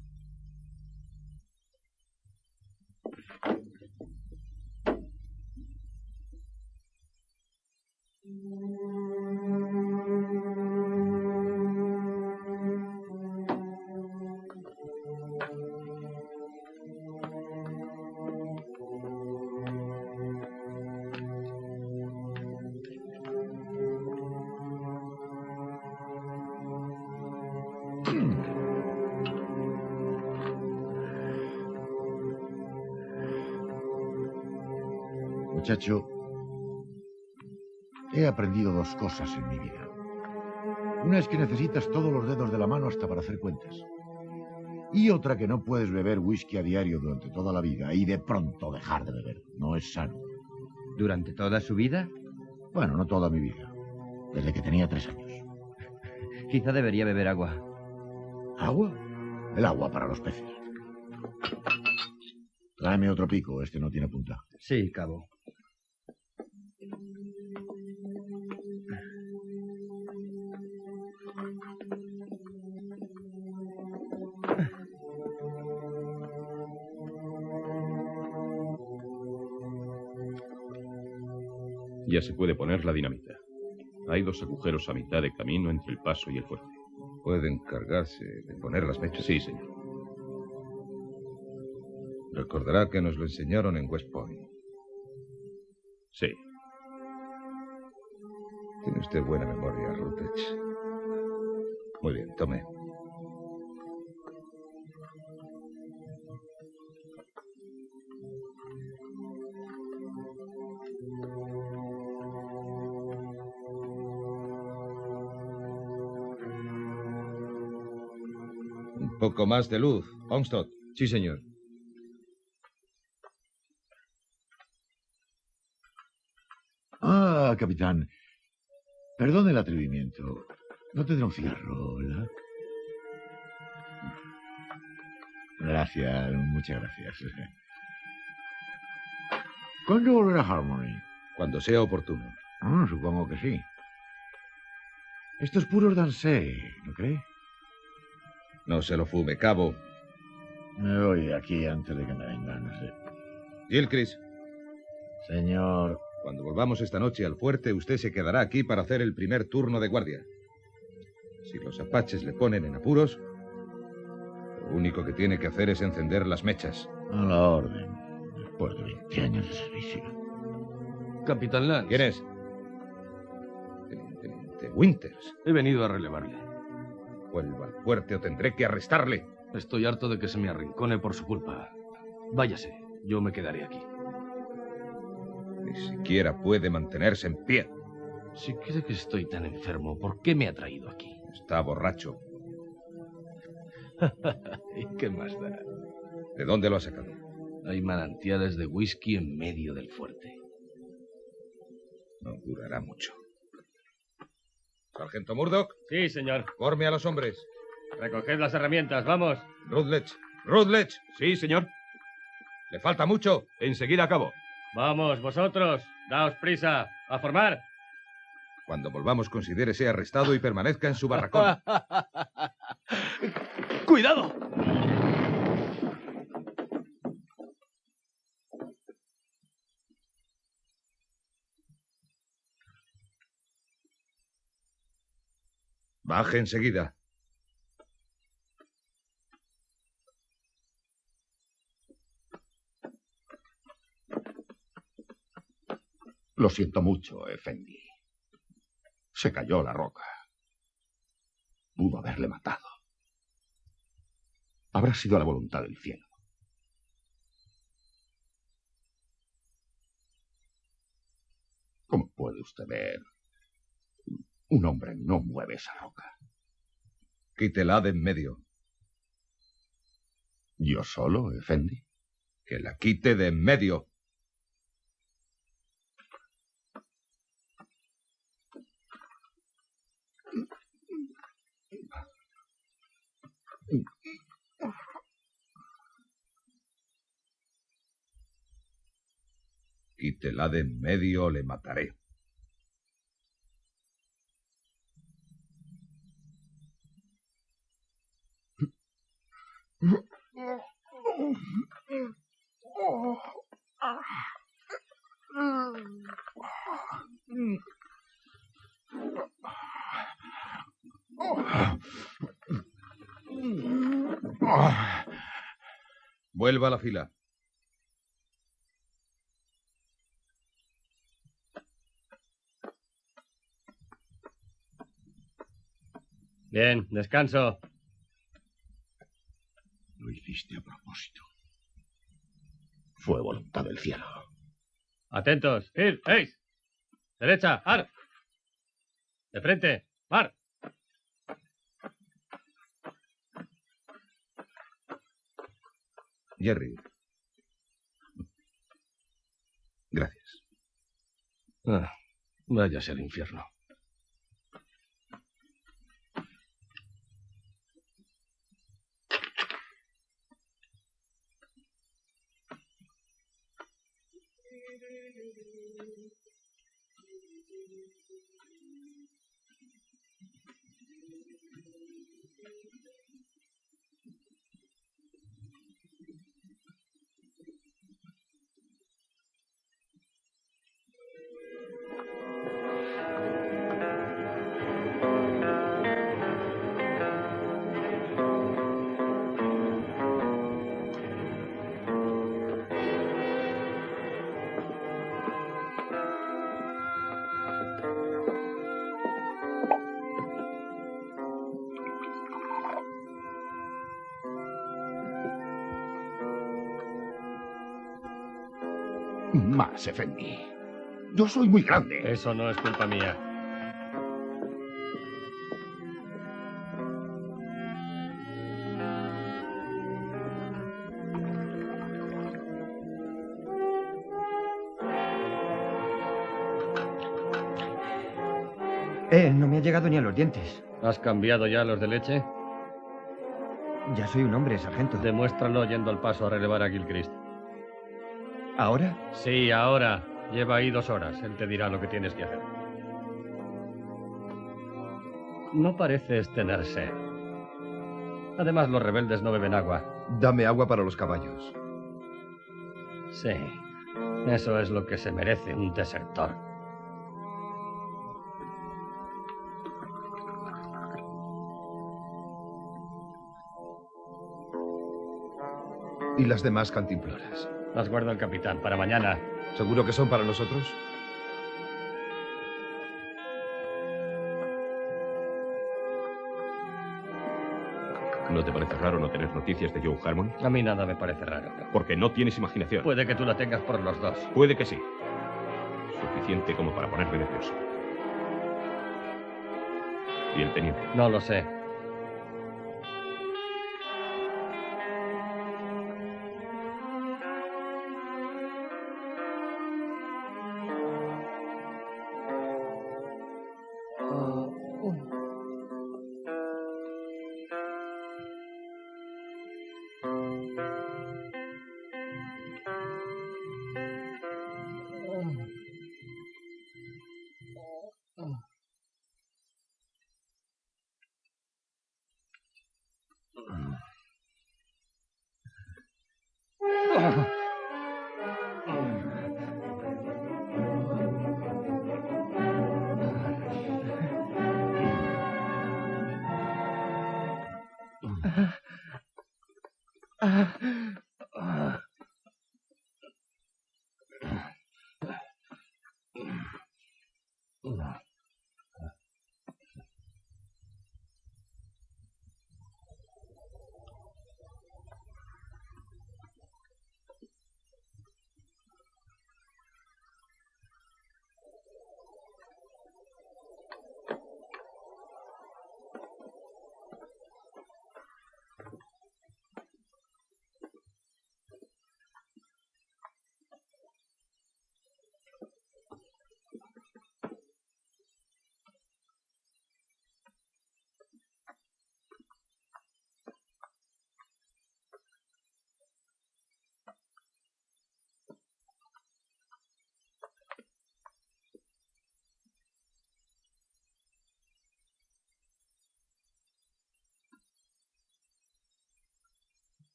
Muchacho, he aprendido 2 cosas en mi vida. Una es que necesitas todos los dedos de la mano hasta para hacer cuentas. Y otra que no puedes beber whisky a diario durante toda la vida y de pronto dejar de beber. No es sano. ¿Durante toda su vida? Bueno, no toda mi vida. Desde que tenía 3 años. Quizá debería beber agua. ¿Agua? El agua para los peces. Tráeme otro pico, este no tiene punta. Sí, cabo. Ya se puede poner la dinamita. Hay 2 agujeros a mitad de camino entre el paso y el fuerte. ¿Puede encargarse de poner las mechas? Sí, señor. Recordará que nos lo enseñaron en West Point. Sí. Tiene usted buena memoria, Rutledge. Muy bien, tome. Un poco más de luz, Olmsted. Sí, señor. Ah, capitán. Perdone el atrevimiento. No tendrá un cigarro, ¿verdad? Gracias, muchas gracias. ¿Cuándo volverá Harmony? Cuando sea oportuno. Supongo que sí. Esto es puro dansé, ¿no cree? No se lo fume, cabo. Me voy de aquí antes de que me vengan, no sé. Gilchrist. Señor. Cuando volvamos esta noche al fuerte, usted se quedará aquí para hacer el primer turno de guardia. Si los apaches le ponen en apuros, lo único que tiene que hacer es encender las mechas. A la orden. Después de 20 años de servicio. Capitán Lance. ¿Quién es? Teniente Winters. He venido a relevarle. Vuelva al fuerte o tendré que arrestarle. Estoy harto de que se me arrincone por su culpa. Váyase, yo me quedaré aquí. Ni siquiera puede mantenerse en pie. Si cree que estoy tan enfermo, ¿por qué me ha traído aquí? Está borracho. ¿Y qué más da? ¿De dónde lo ha sacado? Hay manantiales de whisky en medio del fuerte. No durará mucho. Sargento Murdoch. Sí, señor. Forme a los hombres. Recoged las herramientas, vamos. Rutledge. Rutledge. Sí, señor. ¿Le falta mucho? Enseguida acabo. Vamos, vosotros. Daos prisa. A formar. Cuando volvamos, considérese arrestado y permanezca en su barracón. ¡Cuidado! Baje enseguida. Lo siento mucho, Effendi. Se cayó la roca. Pudo haberle matado. Habrá sido la voluntad del cielo. Como puede usted ver, un hombre no mueve esa roca. Quítela de en medio. ¿Yo solo, Effendi? Que la quite de en medio. Quítela de en medio o le mataré. Vuelva a la fila. Bien, descanso. Lo hiciste a propósito. Fue voluntad del cielo. Atentos. Ir, eis. Derecha, ar. De frente, mar. Jerry. Gracias. Váyase al infierno. Más, Effendi. Yo soy muy grande. Eso no es culpa mía. No me ha llegado ni a los dientes. ¿Has cambiado ya los de leche? Ya soy un hombre, sargento. Demuéstralo yendo al paso a relevar a Gilchrist. ¿Ahora? Sí, ahora. Lleva ahí 2 horas. Él te dirá lo que tienes que hacer. No pareces tener sed. Además, los rebeldes no beben agua. Dame agua para los caballos. Sí. Eso es lo que se merece un desertor. ¿Y las demás cantimploras? Las guarda el capitán para mañana. ¿Seguro que son para nosotros? ¿No te parece raro no tener noticias de Joe Harmon? A mí nada me parece raro. Porque no tienes imaginación. Puede que tú la tengas por los dos. Puede que sí. Suficiente como para ponerme nervioso. ¿Y el teniente? No lo sé.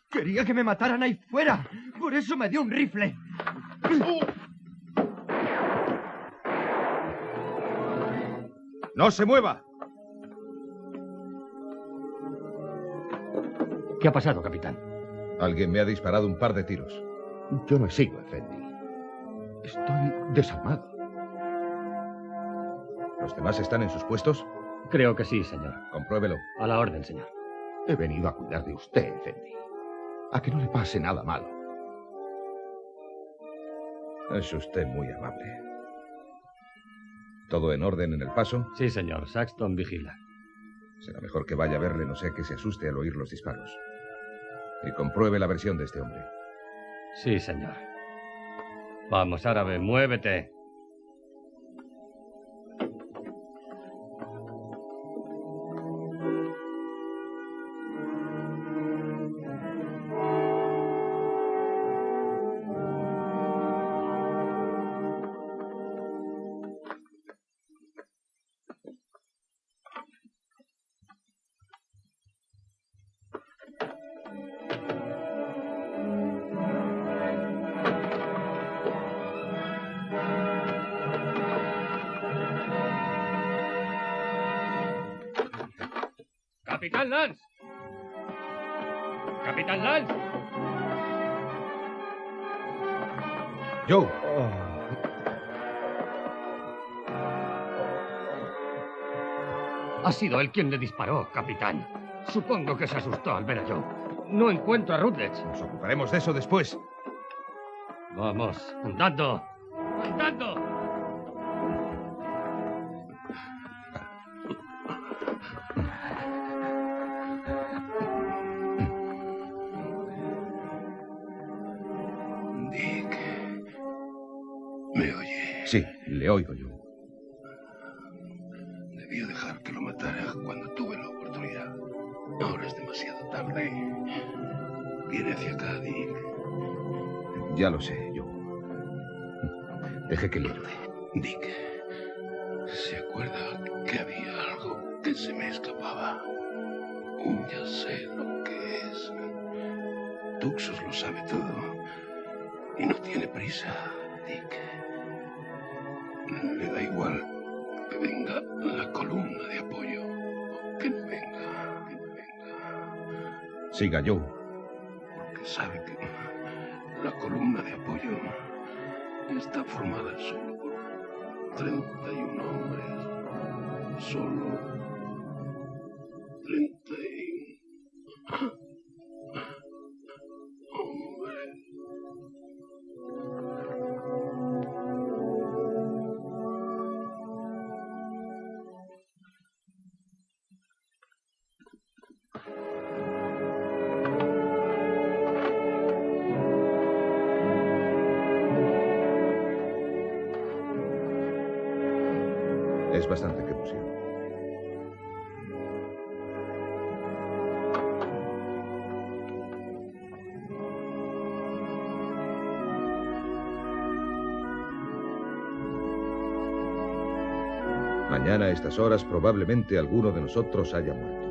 Quería que me mataran ahí fuera. Por eso me dio un rifle. ¡No se mueva! ¿Qué ha pasado, capitán? Alguien me ha disparado un par de tiros. Yo me sigo, Effendi. Estoy desarmado. ¿Los demás están en sus puestos? Creo que sí, señor. Compruébelo. A la orden, señor. He venido a cuidar de usted, Effendi. A que no le pase nada malo. Es usted muy amable. ¿Todo en orden en el paso? Sí, señor. Saxton vigila. Será mejor que vaya a verle, no sea que se asuste al oír los disparos. Y compruebe la versión de este hombre. Sí, señor. Vamos, árabe, muévete. ¡Capitán Lance! ¡Capitán Lance! Joe. Ha sido él quien le disparó, capitán. Supongo que se asustó al ver a Joe. No encuentro a Rutledge. Nos ocuparemos de eso después. Vamos, andando. ¡Andando! ¿Me oye? Sí, le oigo yo. Debía dejar que lo matara cuando tuve la oportunidad. Ahora es demasiado tarde. Viene hacia acá, Dick. Ya lo sé, yo. Deje que le ayude. Dick, ¿se acuerda que había algo que se me escapaba? Ya sé lo que es. Tuxos lo sabe todo. Y no tiene prisa, Dick. Le da igual que venga la columna de apoyo. Que no venga, que no venga. Siga, Joe. Porque sabe que la columna de apoyo está formada solo por 31 hombres. Solo 31 hombres. Es bastante que pusieron. Mañana a estas horas probablemente alguno de nosotros haya muerto.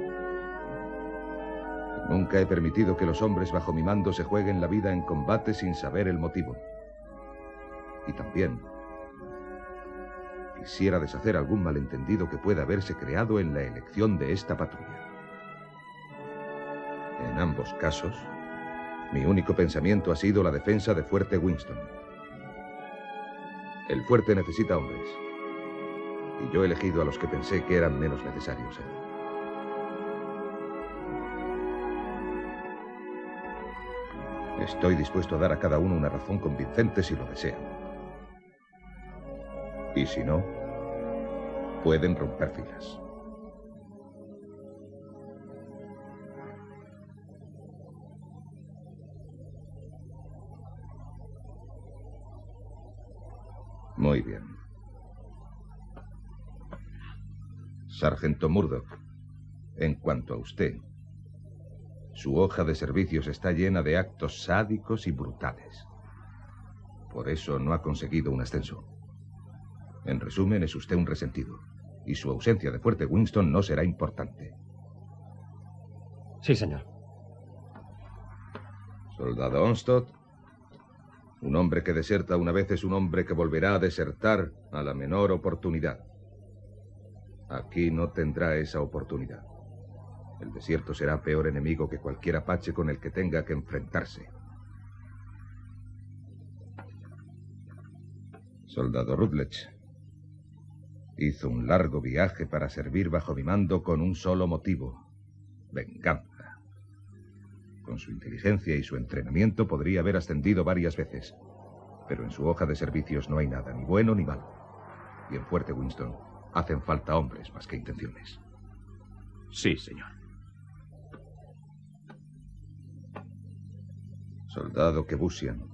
Nunca he permitido que los hombres bajo mi mando se jueguen la vida en combate sin saber el motivo. Y también quisiera deshacer algún malentendido que pueda haberse creado en la elección de esta patrulla. En ambos casos, mi único pensamiento ha sido la defensa de Fuerte Winston. El fuerte necesita hombres. Y yo he elegido a los que pensé que eran menos necesarios allí. Estoy dispuesto a dar a cada uno una razón convincente si lo desean. Y si no, pueden romper filas. Muy bien. Sargento Murdoch, en cuanto a usted, su hoja de servicios está llena de actos sádicos y brutales. Por eso no ha conseguido un ascenso. En resumen, es usted un resentido, y su ausencia de Fuerte Winston no será importante. Sí, señor. Soldado Onstott, un hombre que deserta una vez es un hombre que volverá a desertar a la menor oportunidad. Aquí no tendrá esa oportunidad. El desierto será peor enemigo que cualquier apache con el que tenga que enfrentarse. Soldado Rutledge hizo un largo viaje para servir bajo mi mando con un solo motivo: venganza. Con su inteligencia y su entrenamiento podría haber ascendido varias veces, pero en su hoja de servicios no hay nada, ni bueno ni malo. Y en Fuerte Winston hacen falta hombres más que intenciones. Sí, señor. Soldado Kebusian,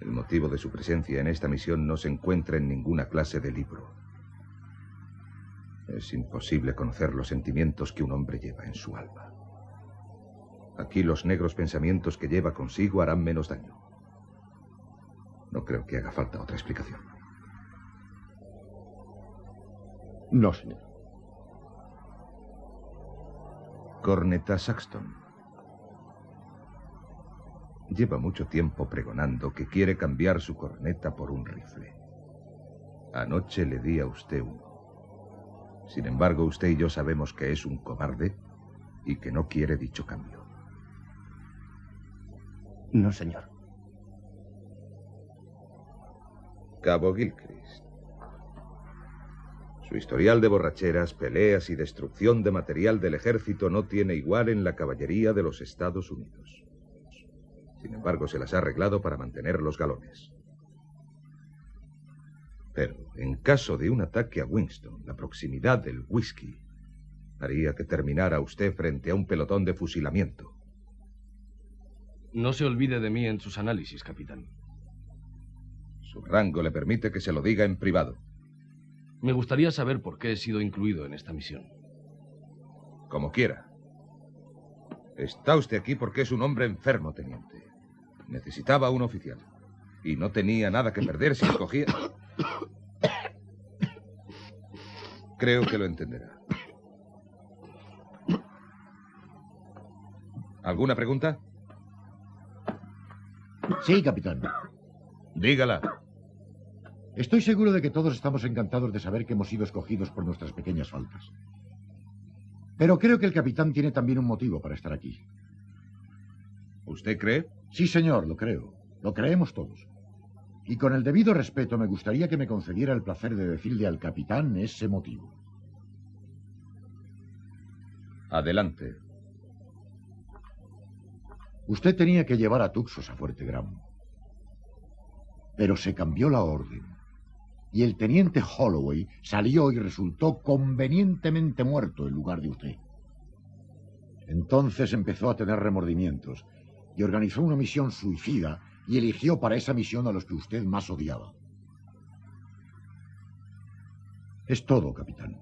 el motivo de su presencia en esta misión no se encuentra en ninguna clase de libro. Es imposible conocer los sentimientos que un hombre lleva en su alma. Aquí los negros pensamientos que lleva consigo harán menos daño. No creo que haga falta otra explicación. No, señor. Corneta Saxton. Lleva mucho tiempo pregonando que quiere cambiar su corneta por un rifle. Anoche le di a usted uno. Sin embargo, usted y yo sabemos que es un cobarde y que no quiere dicho cambio. No, señor. Cabo Gilchrist. Su historial de borracheras, peleas y destrucción de material del ejército no tiene igual en la caballería de los Estados Unidos. Sin embargo, se las ha arreglado para mantener los galones. Pero, en caso de un ataque a Winston, la proximidad del whisky haría que terminara usted frente a un pelotón de fusilamiento. No se olvide de mí en sus análisis, capitán. Su rango le permite que se lo diga en privado. Me gustaría saber por qué he sido incluido en esta misión. Como quiera. Está usted aquí porque es un hombre enfermo, teniente. Necesitaba un oficial. Y no tenía nada que perder si escogía... Creo que lo entenderá. ¿Alguna pregunta? Sí, capitán. Dígala. Estoy seguro de que todos estamos encantados de saber que hemos sido escogidos por nuestras pequeñas faltas. Pero creo que el capitán tiene también un motivo para estar aquí. ¿Usted cree? Sí, señor, lo creo. Lo creemos todos. Y con el debido respeto me gustaría que me concediera el placer de decirle al capitán ese motivo. Adelante. Usted tenía que llevar a Tuxos a Fuerte Gramo. Pero se cambió la orden. Y el teniente Holloway salió y resultó convenientemente muerto en lugar de usted. Entonces empezó a tener remordimientos y organizó una misión suicida y eligió para esa misión a los que usted más odiaba. Es todo, capitán.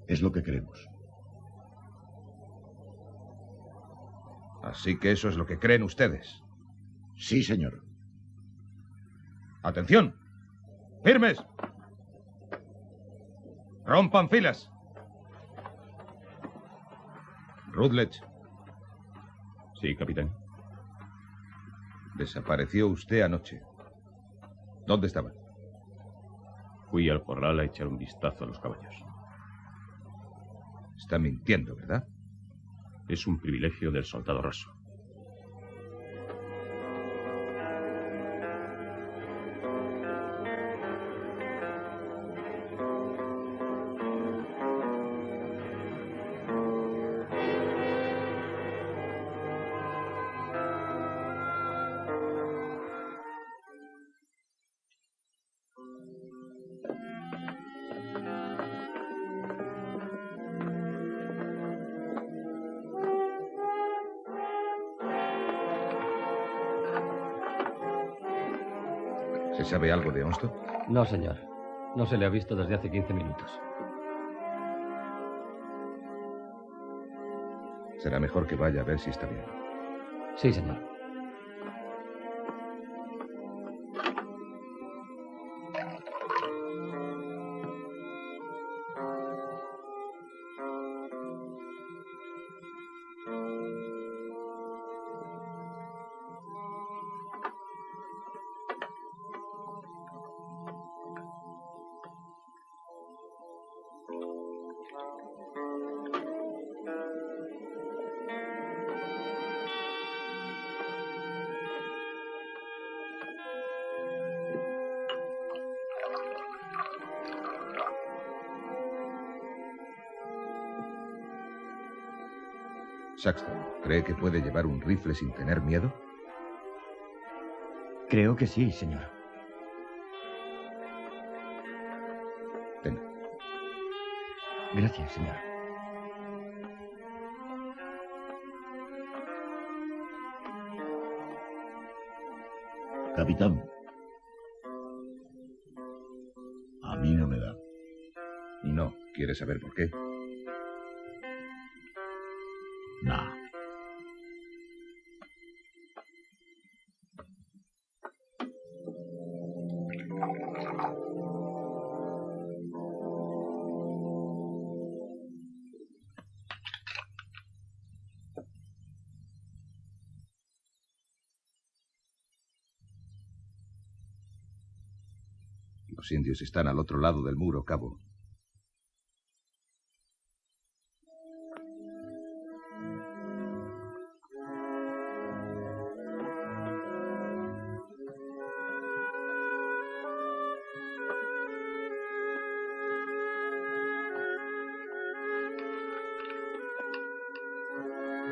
Es lo que creemos. Así que eso es lo que creen ustedes. Sí, señor. ¡Atención! ¡Firmes! ¡Rompan filas! Rutledge. Sí, capitán. Desapareció usted anoche. ¿Dónde estaba? Fui al corral a echar un vistazo a los caballos. Está mintiendo, ¿verdad? Es un privilegio del soldado raso. ¿Se sabe algo de Onstott? No, señor. No se le ha visto desde hace 15 minutos. Será mejor que vaya a ver si está bien. Sí, señor. Saxton, ¿cree que puede llevar un rifle sin tener miedo? Creo que sí, señor. Ten. Gracias, señor. Capitán. A mí no me da. No. ¿Quiere saber por qué? Nah. Los indios están al otro lado del muro, cabo.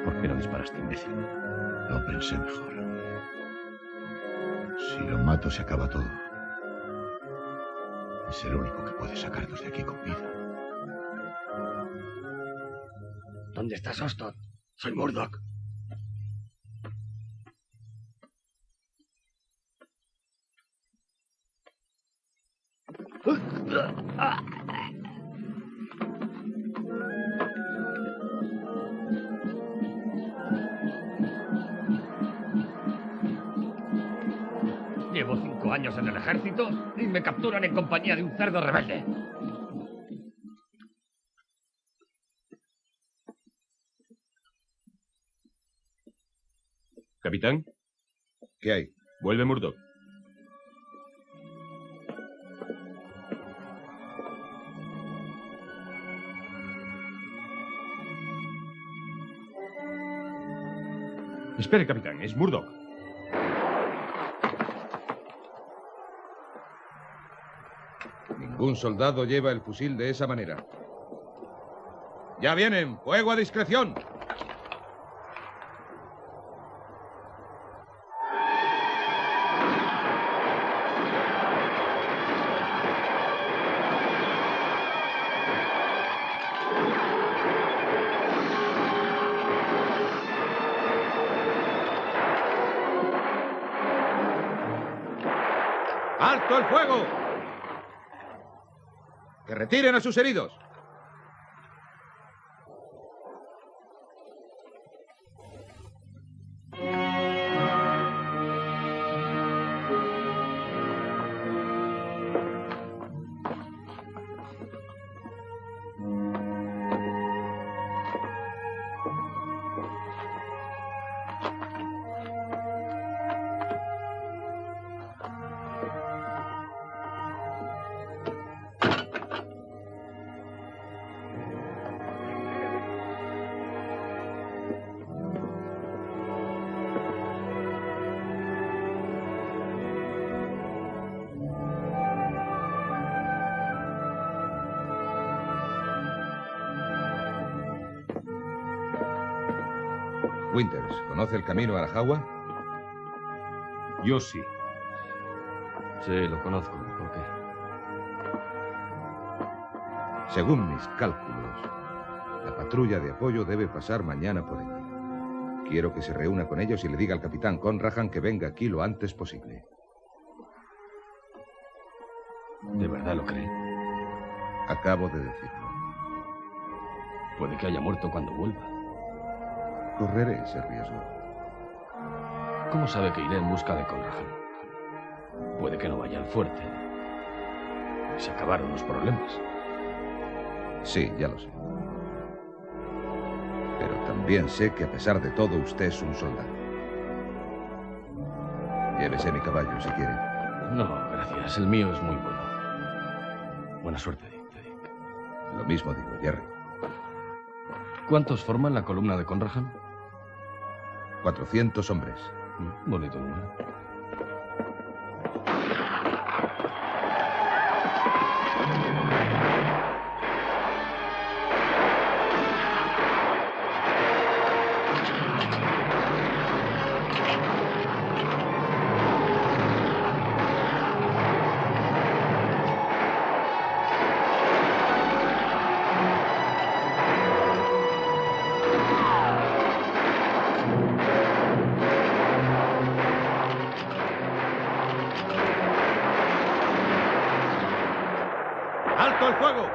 ¿Por qué no disparaste, imbécil? Lo pensé mejor. Si lo mato, se acaba todo. Es el único que puede sacarnos de aquí con vida. ¿Dónde estás, Onstott? Soy Murdoch. Llevo 5 años en el ejército y me capturan en compañía de un cerdo rebelde. Capitán. ¿Qué hay? Vuelve Murdoch. Espere, capitán. Es Murdoch. Ningún soldado lleva el fusil de esa manera. ¡Ya vienen! ¡Fuego a discreción! ¡Alto el fuego! ¡Que retiren a sus heridos! Winters, ¿conoce el camino a la Jagua? Yo sí. Sí, lo conozco. ¿Por qué? Según mis cálculos, la patrulla de apoyo debe pasar mañana por allí. Quiero que se reúna con ellos y le diga al capitán Conrahan que venga aquí lo antes posible. ¿De verdad lo cree? Acabo de decirlo. Puede que haya muerto cuando vuelva. Correré ese riesgo. ¿Cómo sabe que iré en busca de Conrahan? Puede que no vaya al fuerte. Se acabaron los problemas. Sí, ya lo sé. Pero también sé que a pesar de todo usted es un soldado. Llévese mi caballo si quiere. No, gracias. El mío es muy bueno. Buena suerte, Dick. Lo mismo digo, Jerry. ¿Cuántos forman la columna de Conrahan? 400 hombres. Bonito número. ¡Alto el fuego!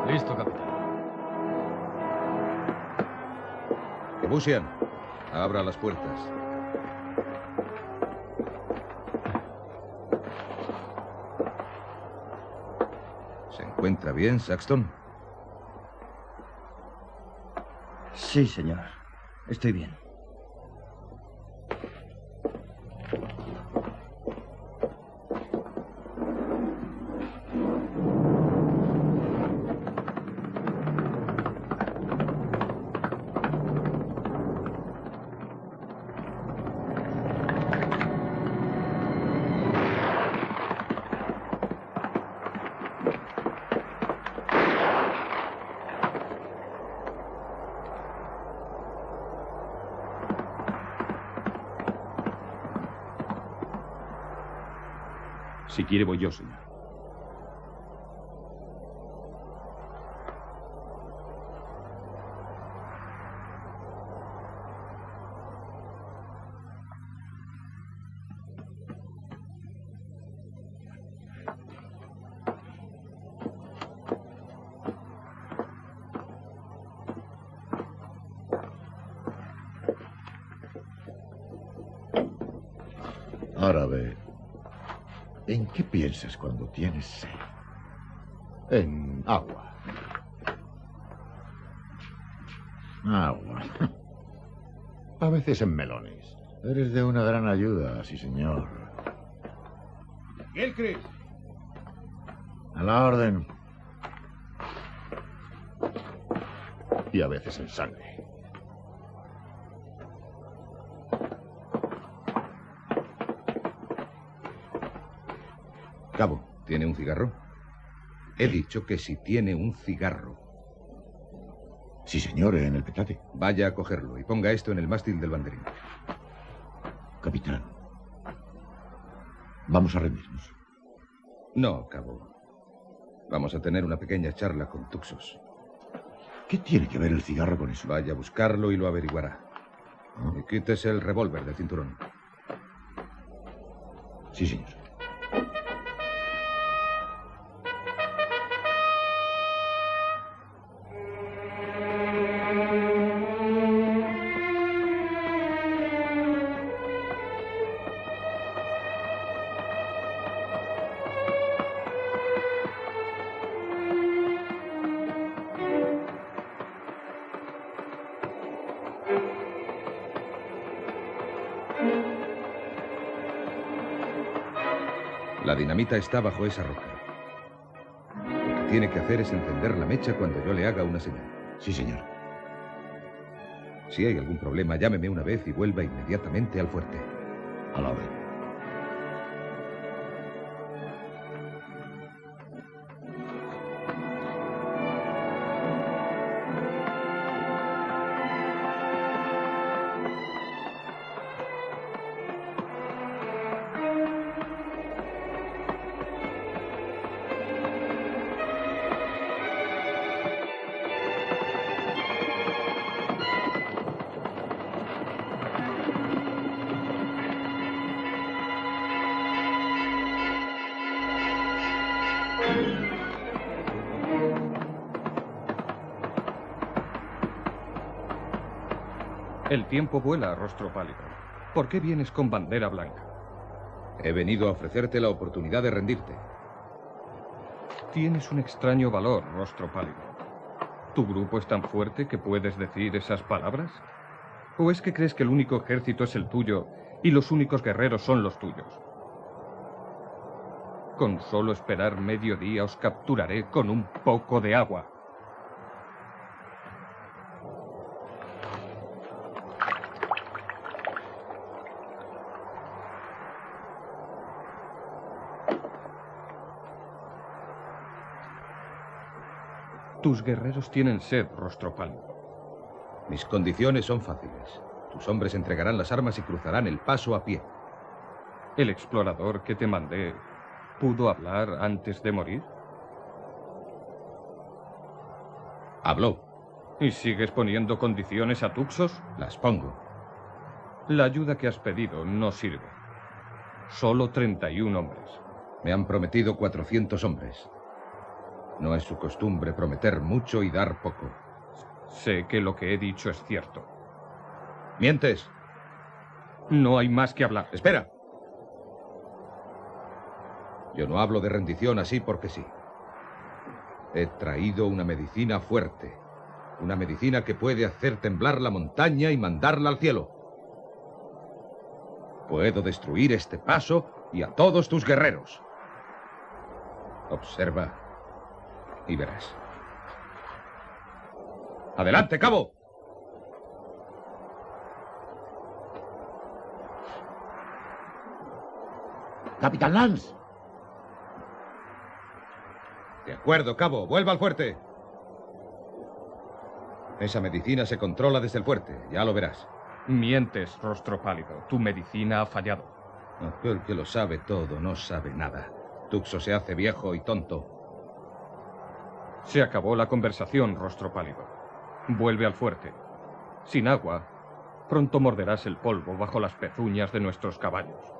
Listo, capitán. Busian, abra las puertas. ¿Se encuentra bien, Saxton? Sí, señor. Estoy bien. Si quiere, voy yo, señor. Árabe, ¿en qué piensas cuando tienes sed? En agua. Agua. A veces en melones. Eres de una gran ayuda, sí, señor. Gilchrist. A la orden. Y a veces en sangre. Cabo, ¿tiene un cigarro? He dicho que si tiene un cigarro. Sí, señor, en el petate. Vaya a cogerlo y ponga esto en el mástil del banderín. Capitán, ¿vamos a rendirnos? No, cabo. Vamos a tener una pequeña charla con Tuxos. ¿Qué tiene que ver el cigarro con eso? Vaya a buscarlo y lo averiguará. Y quítese el revólver del cinturón. Sí, señor. La dinamita está bajo esa roca. Lo que tiene que hacer es encender la mecha cuando yo le haga una señal. Sí, señor. Si hay algún problema, llámeme una vez y vuelva inmediatamente al fuerte. A la orden. El tiempo vuela, rostro pálido. ¿Por qué vienes con bandera blanca? He venido a ofrecerte la oportunidad de rendirte. Tienes un extraño valor, rostro pálido. ¿Tu grupo es tan fuerte que puedes decir esas palabras? ¿O es que crees que el único ejército es el tuyo y los únicos guerreros son los tuyos? Con solo esperar mediodía os capturaré con un poco de agua. Tus guerreros tienen sed, rostro pálido. Mis condiciones son fáciles. Tus hombres entregarán las armas y cruzarán el paso a pie. ¿El explorador que te mandé pudo hablar antes de morir? Habló. ¿Y sigues poniendo condiciones a Tuxos? Las pongo. La ayuda que has pedido no sirve. Solo 31 hombres. Me han prometido 400 hombres. No es su costumbre prometer mucho y dar poco. Sé que lo que he dicho es cierto. ¿Mientes? No hay más que hablar. ¡Espera! Yo no hablo de rendición así porque sí. He traído una medicina fuerte. Una medicina que puede hacer temblar la montaña y mandarla al cielo. Puedo destruir este paso y a todos tus guerreros. Observa y verás. ¡Adelante, cabo! Capitán Lance. De acuerdo, cabo. Vuelva al fuerte. Esa medicina se controla desde el fuerte. Ya lo verás. Mientes, rostro pálido. Tu medicina ha fallado. Aquel que lo sabe todo no sabe nada. Tuxo se hace viejo y tonto. Se acabó la conversación, rostro pálido. Vuelve al fuerte. Sin agua, pronto morderás el polvo bajo las pezuñas de nuestros caballos.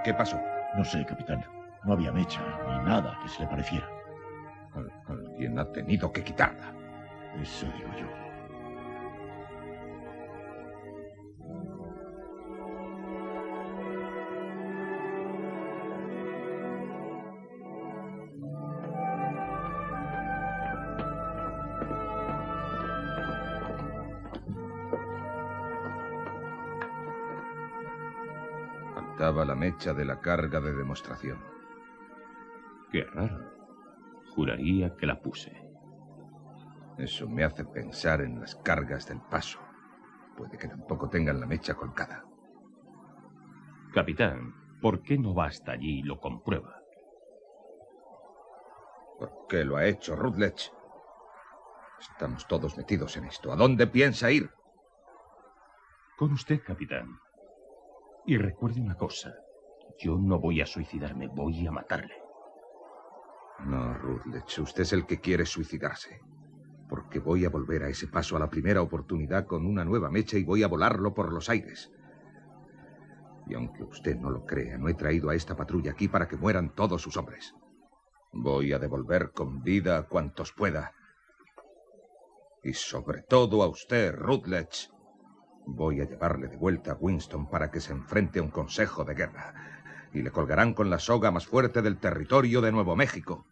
¿Qué pasó? No sé, capitán. No había mecha, ni nada que se le pareciera. Alguien ha tenido que quitarla. Eso digo yo. Faltaba la mecha de la carga de demostración. Qué raro. Juraría que la puse. Eso me hace pensar en las cargas del paso. Puede que tampoco tengan la mecha colgada. Capitán, ¿por qué no va hasta allí y lo comprueba? ¿Por qué lo ha hecho Rutledge? Estamos todos metidos en esto. ¿A dónde piensa ir? Con usted, capitán. Y recuerde una cosa. Yo no voy a suicidarme, voy a matarle. No, Rutledge, usted es el que quiere suicidarse. Porque voy a volver a ese paso a la primera oportunidad con una nueva mecha y voy a volarlo por los aires. Y aunque usted no lo crea, no he traído a esta patrulla aquí para que mueran todos sus hombres. Voy a devolver con vida a cuantos pueda. Y sobre todo a usted, Rutledge. Voy a llevarle de vuelta a Winston para que se enfrente a un consejo de guerra. Y le colgarán con la soga más fuerte del territorio de Nuevo México.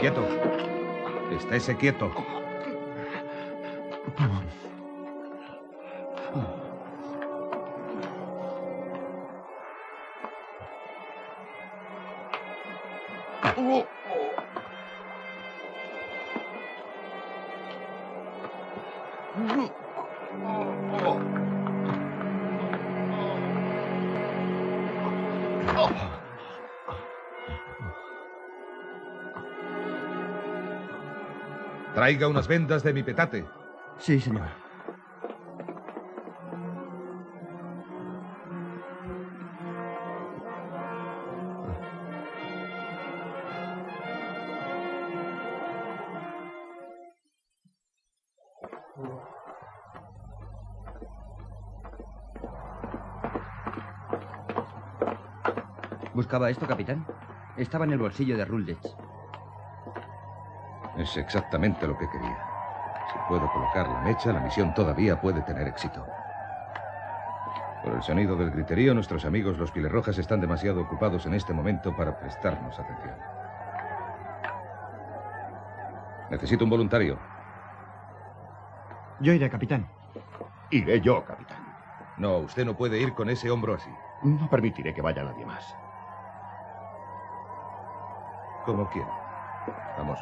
Quieto. Estése quieto. Traiga unas vendas de mi petate. Sí, señor. ¿Buscaba esto, capitán? Estaba en el bolsillo de Rutledge. Es exactamente lo que quería. Si puedo colocar la mecha, la misión todavía puede tener éxito. Por el sonido del griterío, nuestros amigos los Pieles están demasiado ocupados en este momento para prestarnos atención. Necesito un voluntario. Yo iré, capitán. Iré yo, capitán. No, usted no puede ir con ese hombro así. No permitiré que vaya nadie más. Como quiera. Vamos.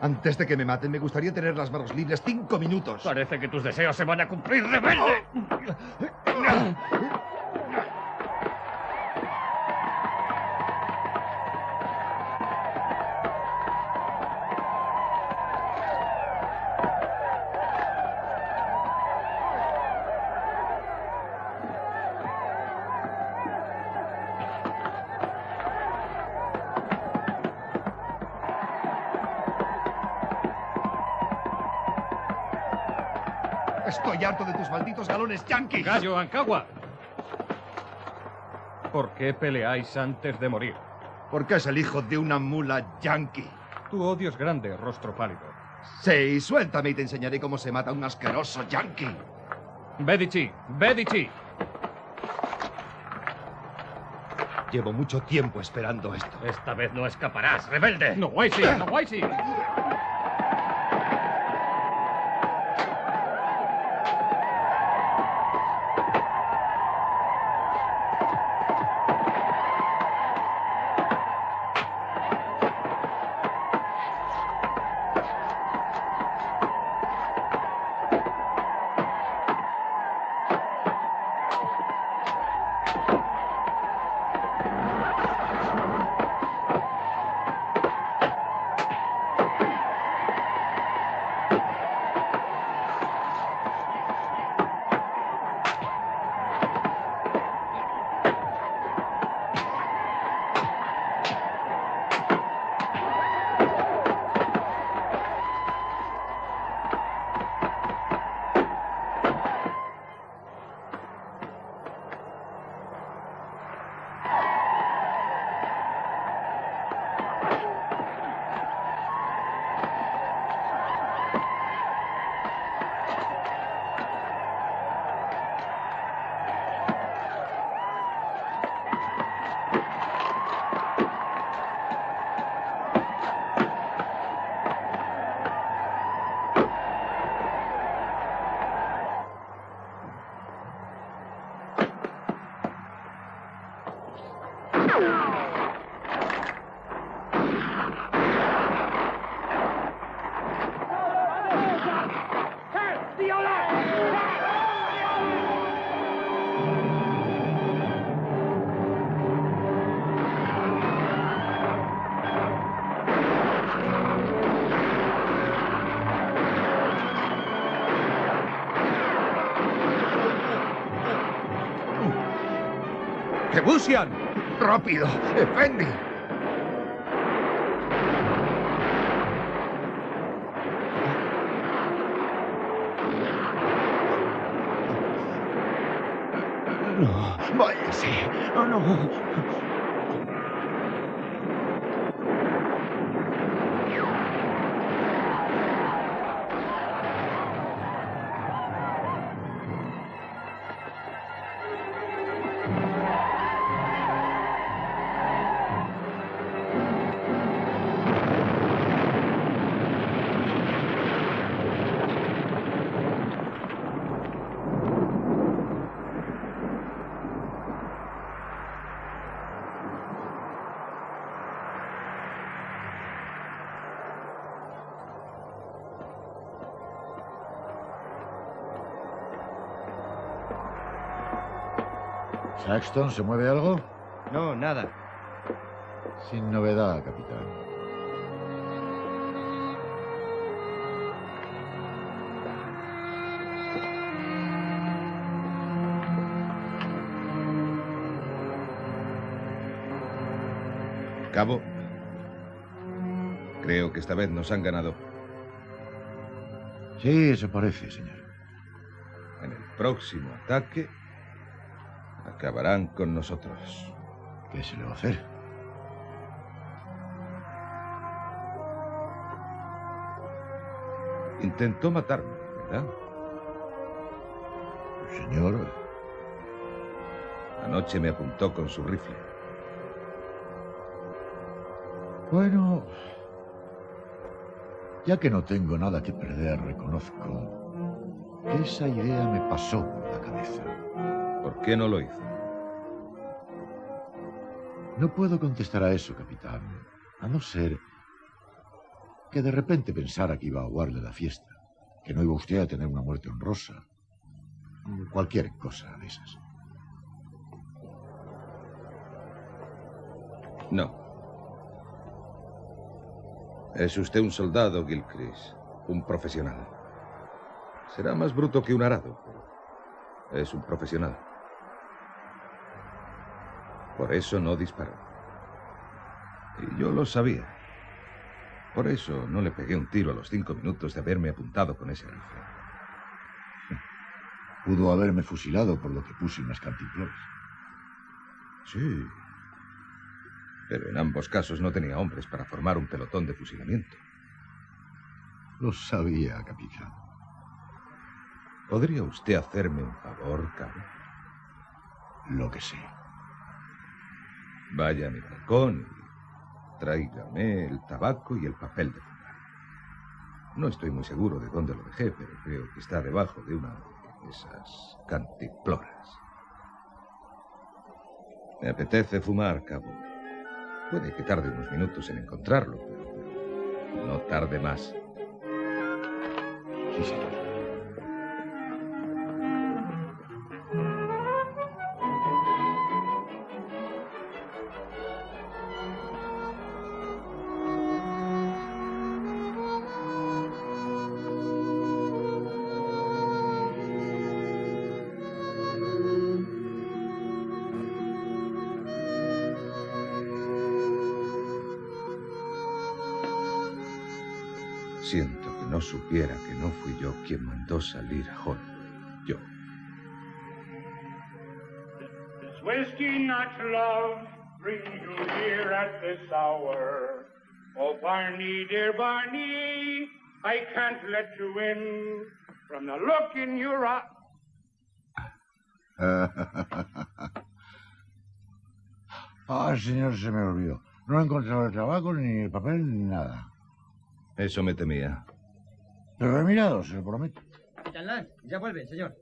Antes de que me maten, me gustaría tener las manos libres 5 minutos. Parece que tus deseos se van a cumplir, rebelde. Estoy harto de tus malditos galones yanquis. Gallo, Ancagua. ¿Por qué peleáis antes de morir? Porque es el hijo de una mula yanqui. Tu odio es grande, rostro pálido. Sí, suéltame y te enseñaré cómo se mata un asqueroso yanqui. Medici, Medici. Llevo mucho tiempo esperando esto. Esta vez no escaparás, rebelde. No, Waisi, no, Waisi. ¡Kebusian! ¡Rápido! ¡Effendi! No, váyase. Oh, no. ¿Saxton, se mueve algo? No, nada. Sin novedad, capitán. Cabo, creo que esta vez nos han ganado. Sí, eso parece, señor. En el próximo ataque acabarán con nosotros. ¿Qué se le va a hacer? Intentó matarme, ¿verdad? Señor. Anoche me apuntó con su rifle. Bueno, ya que no tengo nada que perder, reconozco que esa idea me pasó por la cabeza. ¿Por qué no lo hizo? No puedo contestar a eso, capitán, a no ser que de repente pensara que iba a aguarle la fiesta, que no iba usted a tener una muerte honrosa, cualquier cosa de esas. No. Es usted un soldado, Gilchrist, un profesional. Será más bruto que un arado, pero es un profesional. Por eso no disparó. Y yo lo sabía. Por eso no le pegué un tiro a los 5 minutos de haberme apuntado con ese rifle. Pudo haberme fusilado por lo que puse en las cantimploras. Sí. Pero en ambos casos no tenía hombres para formar un pelotón de fusilamiento. Lo sabía, capitán. ¿Podría usted hacerme un favor, cabo? Lo que sé. Vaya a mi balcón y tráigame el tabaco y el papel de fumar. No estoy muy seguro de dónde lo dejé, pero creo que está debajo de una de esas cantimploras. Me apetece fumar, cabo. Puede que tarde unos minutos en encontrarlo, pero no tarde más. Sí, señor. Siento que no supiera que no fui yo quien mandó salir a Holloway. Yo. This whiskey not love brings you here at this hour. Oh, Barney, dear Barney, I can't let you in from the look in your eye. Señor, se me olvidó. No he encontrado el tabaco, ni el papel, ni nada. Eso me temía. Pero he mirado, se lo prometo. Capitán, ya vuelve, señor.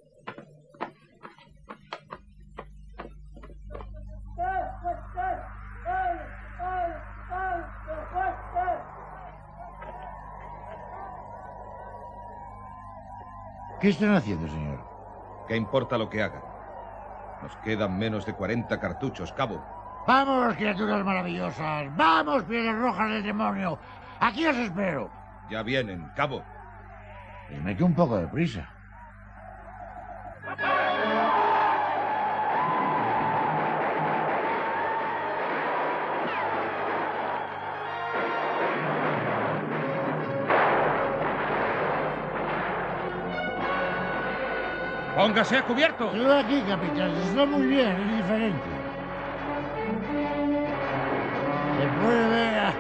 ¿Qué están haciendo, señor? ¿Qué importa lo que hagan? Nos quedan menos de 40 cartuchos, cabo. ¡Vamos, criaturas maravillosas! ¡Vamos, pieles rojas del demonio! ¡Aquí os espero! Ya vienen, cabo. Me queda un poco de prisa. ¡Póngase a cubierto! Yo aquí, capitán. Está muy bien, es diferente. Se puede ver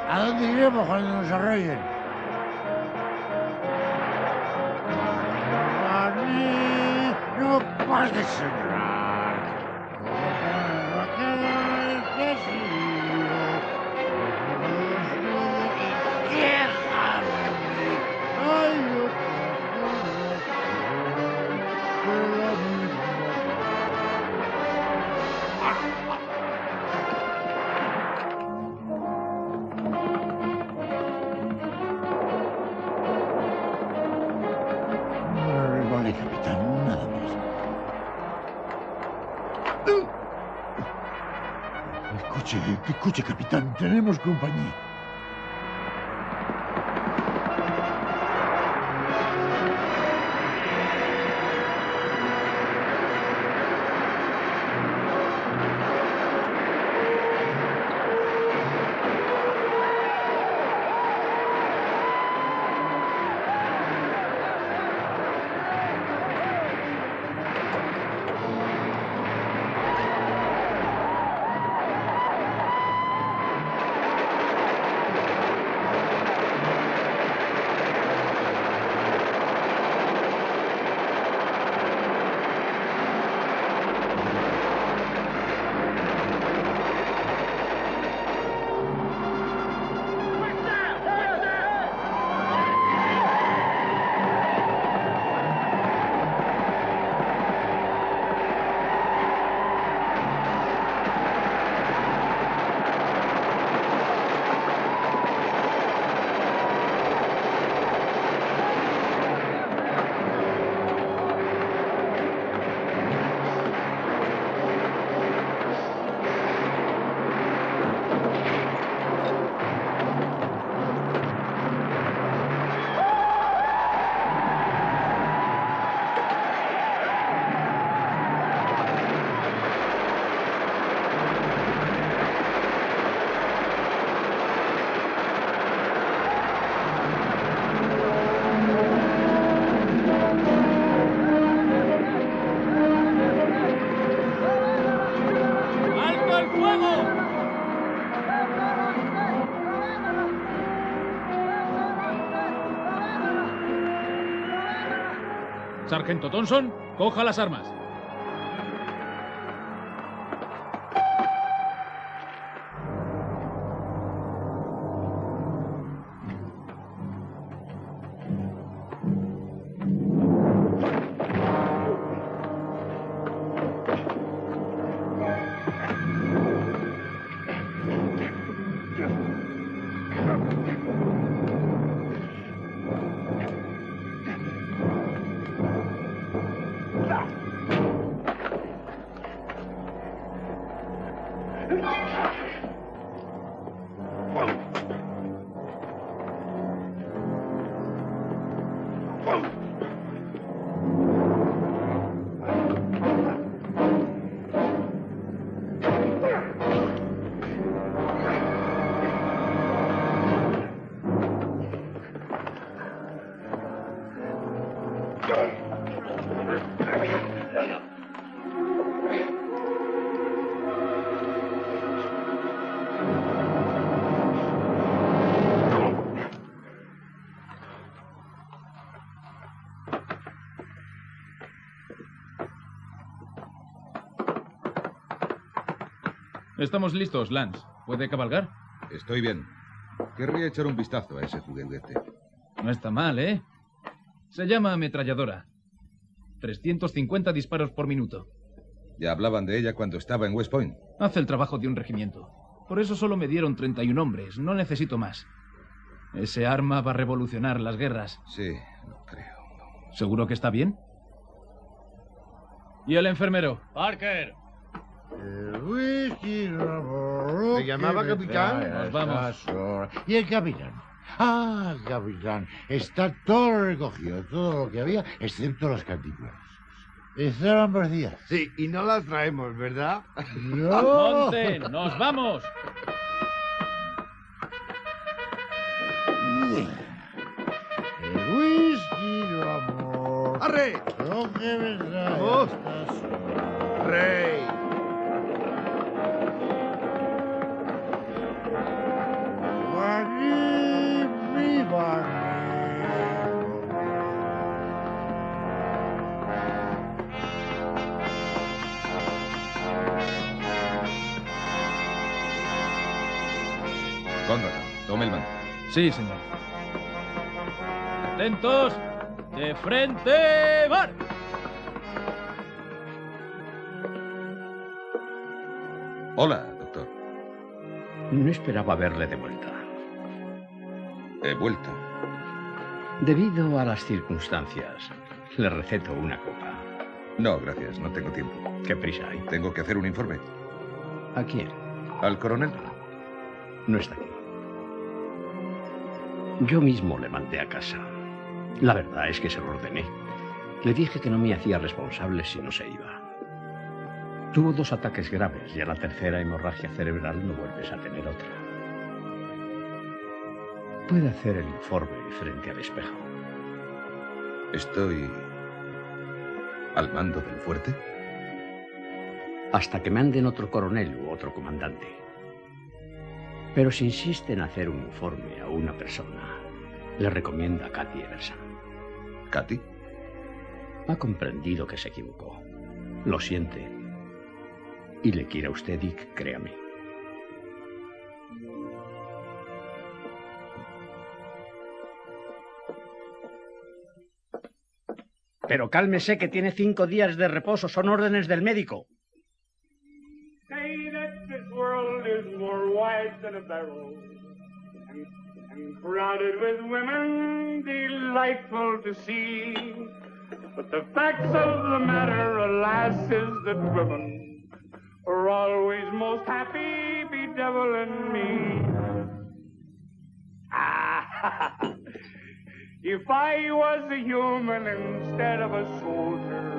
a dónde iremos cuando nos arrollen. No puedes cerrar. Como queda el presidio. Déjame. Ay, yo vale, capitán, nada más. El coche, capitán. Tenemos compañía. Sargento Thompson, coja las armas. Estamos listos, Lance. ¿Puede cabalgar? Estoy bien. Querría echar un vistazo a ese juguete. No está mal, ¿eh? Se llama ametralladora. 350 disparos por minuto. Ya hablaban de ella cuando estaba en West Point. Hace el trabajo de un regimiento. Por eso solo me dieron 31 hombres. No necesito más. Ese arma va a revolucionar las guerras. Sí, lo creo. ¿Seguro que está bien? ¿Y el enfermero? Parker. ¿Me llamaba capitán? Nos vamos. ¿Y el capitán? Ah, capitán, está todo recogido, todo lo que había, excepto las cantimploras. Estaban vacías. Sí, y no las traemos, ¿verdad? ¡No! ¡Monten! ¡Nos vamos! El whisky, el amor. ¡Arre! Lo que vendrá. ¡Vamos! ¡Rey! Mi Conrad, tome el mando. Sí, señor. ¡Atentos! ¡De frente! ¡Var! Hola, doctor. No esperaba verle de vuelta. He vuelto. Debido a las circunstancias, le receto una copa. No, gracias, no tengo tiempo. ¿Qué prisa hay? Tengo que hacer un informe. ¿A quién? Al coronel. No está aquí. Yo mismo le mandé a casa. La verdad es que se lo ordené. Le dije que no me hacía responsable si no se iba. Tuvo 2 ataques graves y a la tercera hemorragia cerebral no vuelves a tener otra. Puede hacer el informe frente al espejo. ¿Estoy al mando del fuerte? Hasta que manden otro coronel u otro comandante. Pero si insiste en hacer un informe a una persona, le recomienda a Cathy Everson. ¿Cathy? Ha comprendido que se equivocó. Lo siente. Y le quiere a usted, Dick, créame. Pero cálmese, que tiene 5 días de reposo. Son órdenes del médico. Say that this world is more wide than a barrel, and crowded with women delightful to see. But the facts of the matter, alas, is that women are always most happy bedeviling me. Ah, if I was a human instead of a soldier,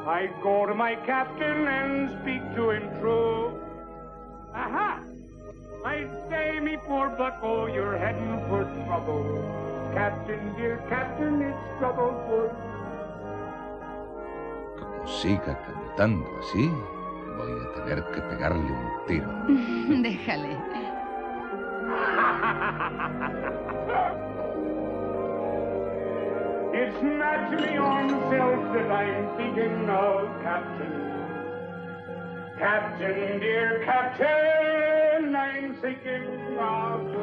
I'd go to my captain and speak to him true. Aha! I'd say, me poor bucko, you're heading for trouble. Captain, dear captain, it's trouble for you. Como siga cantando así, voy a tener que pegarle un tiro. Déjale. It's not to me own self that I'm thinking of, Captain. Captain, dear Captain, I'm thinking of you.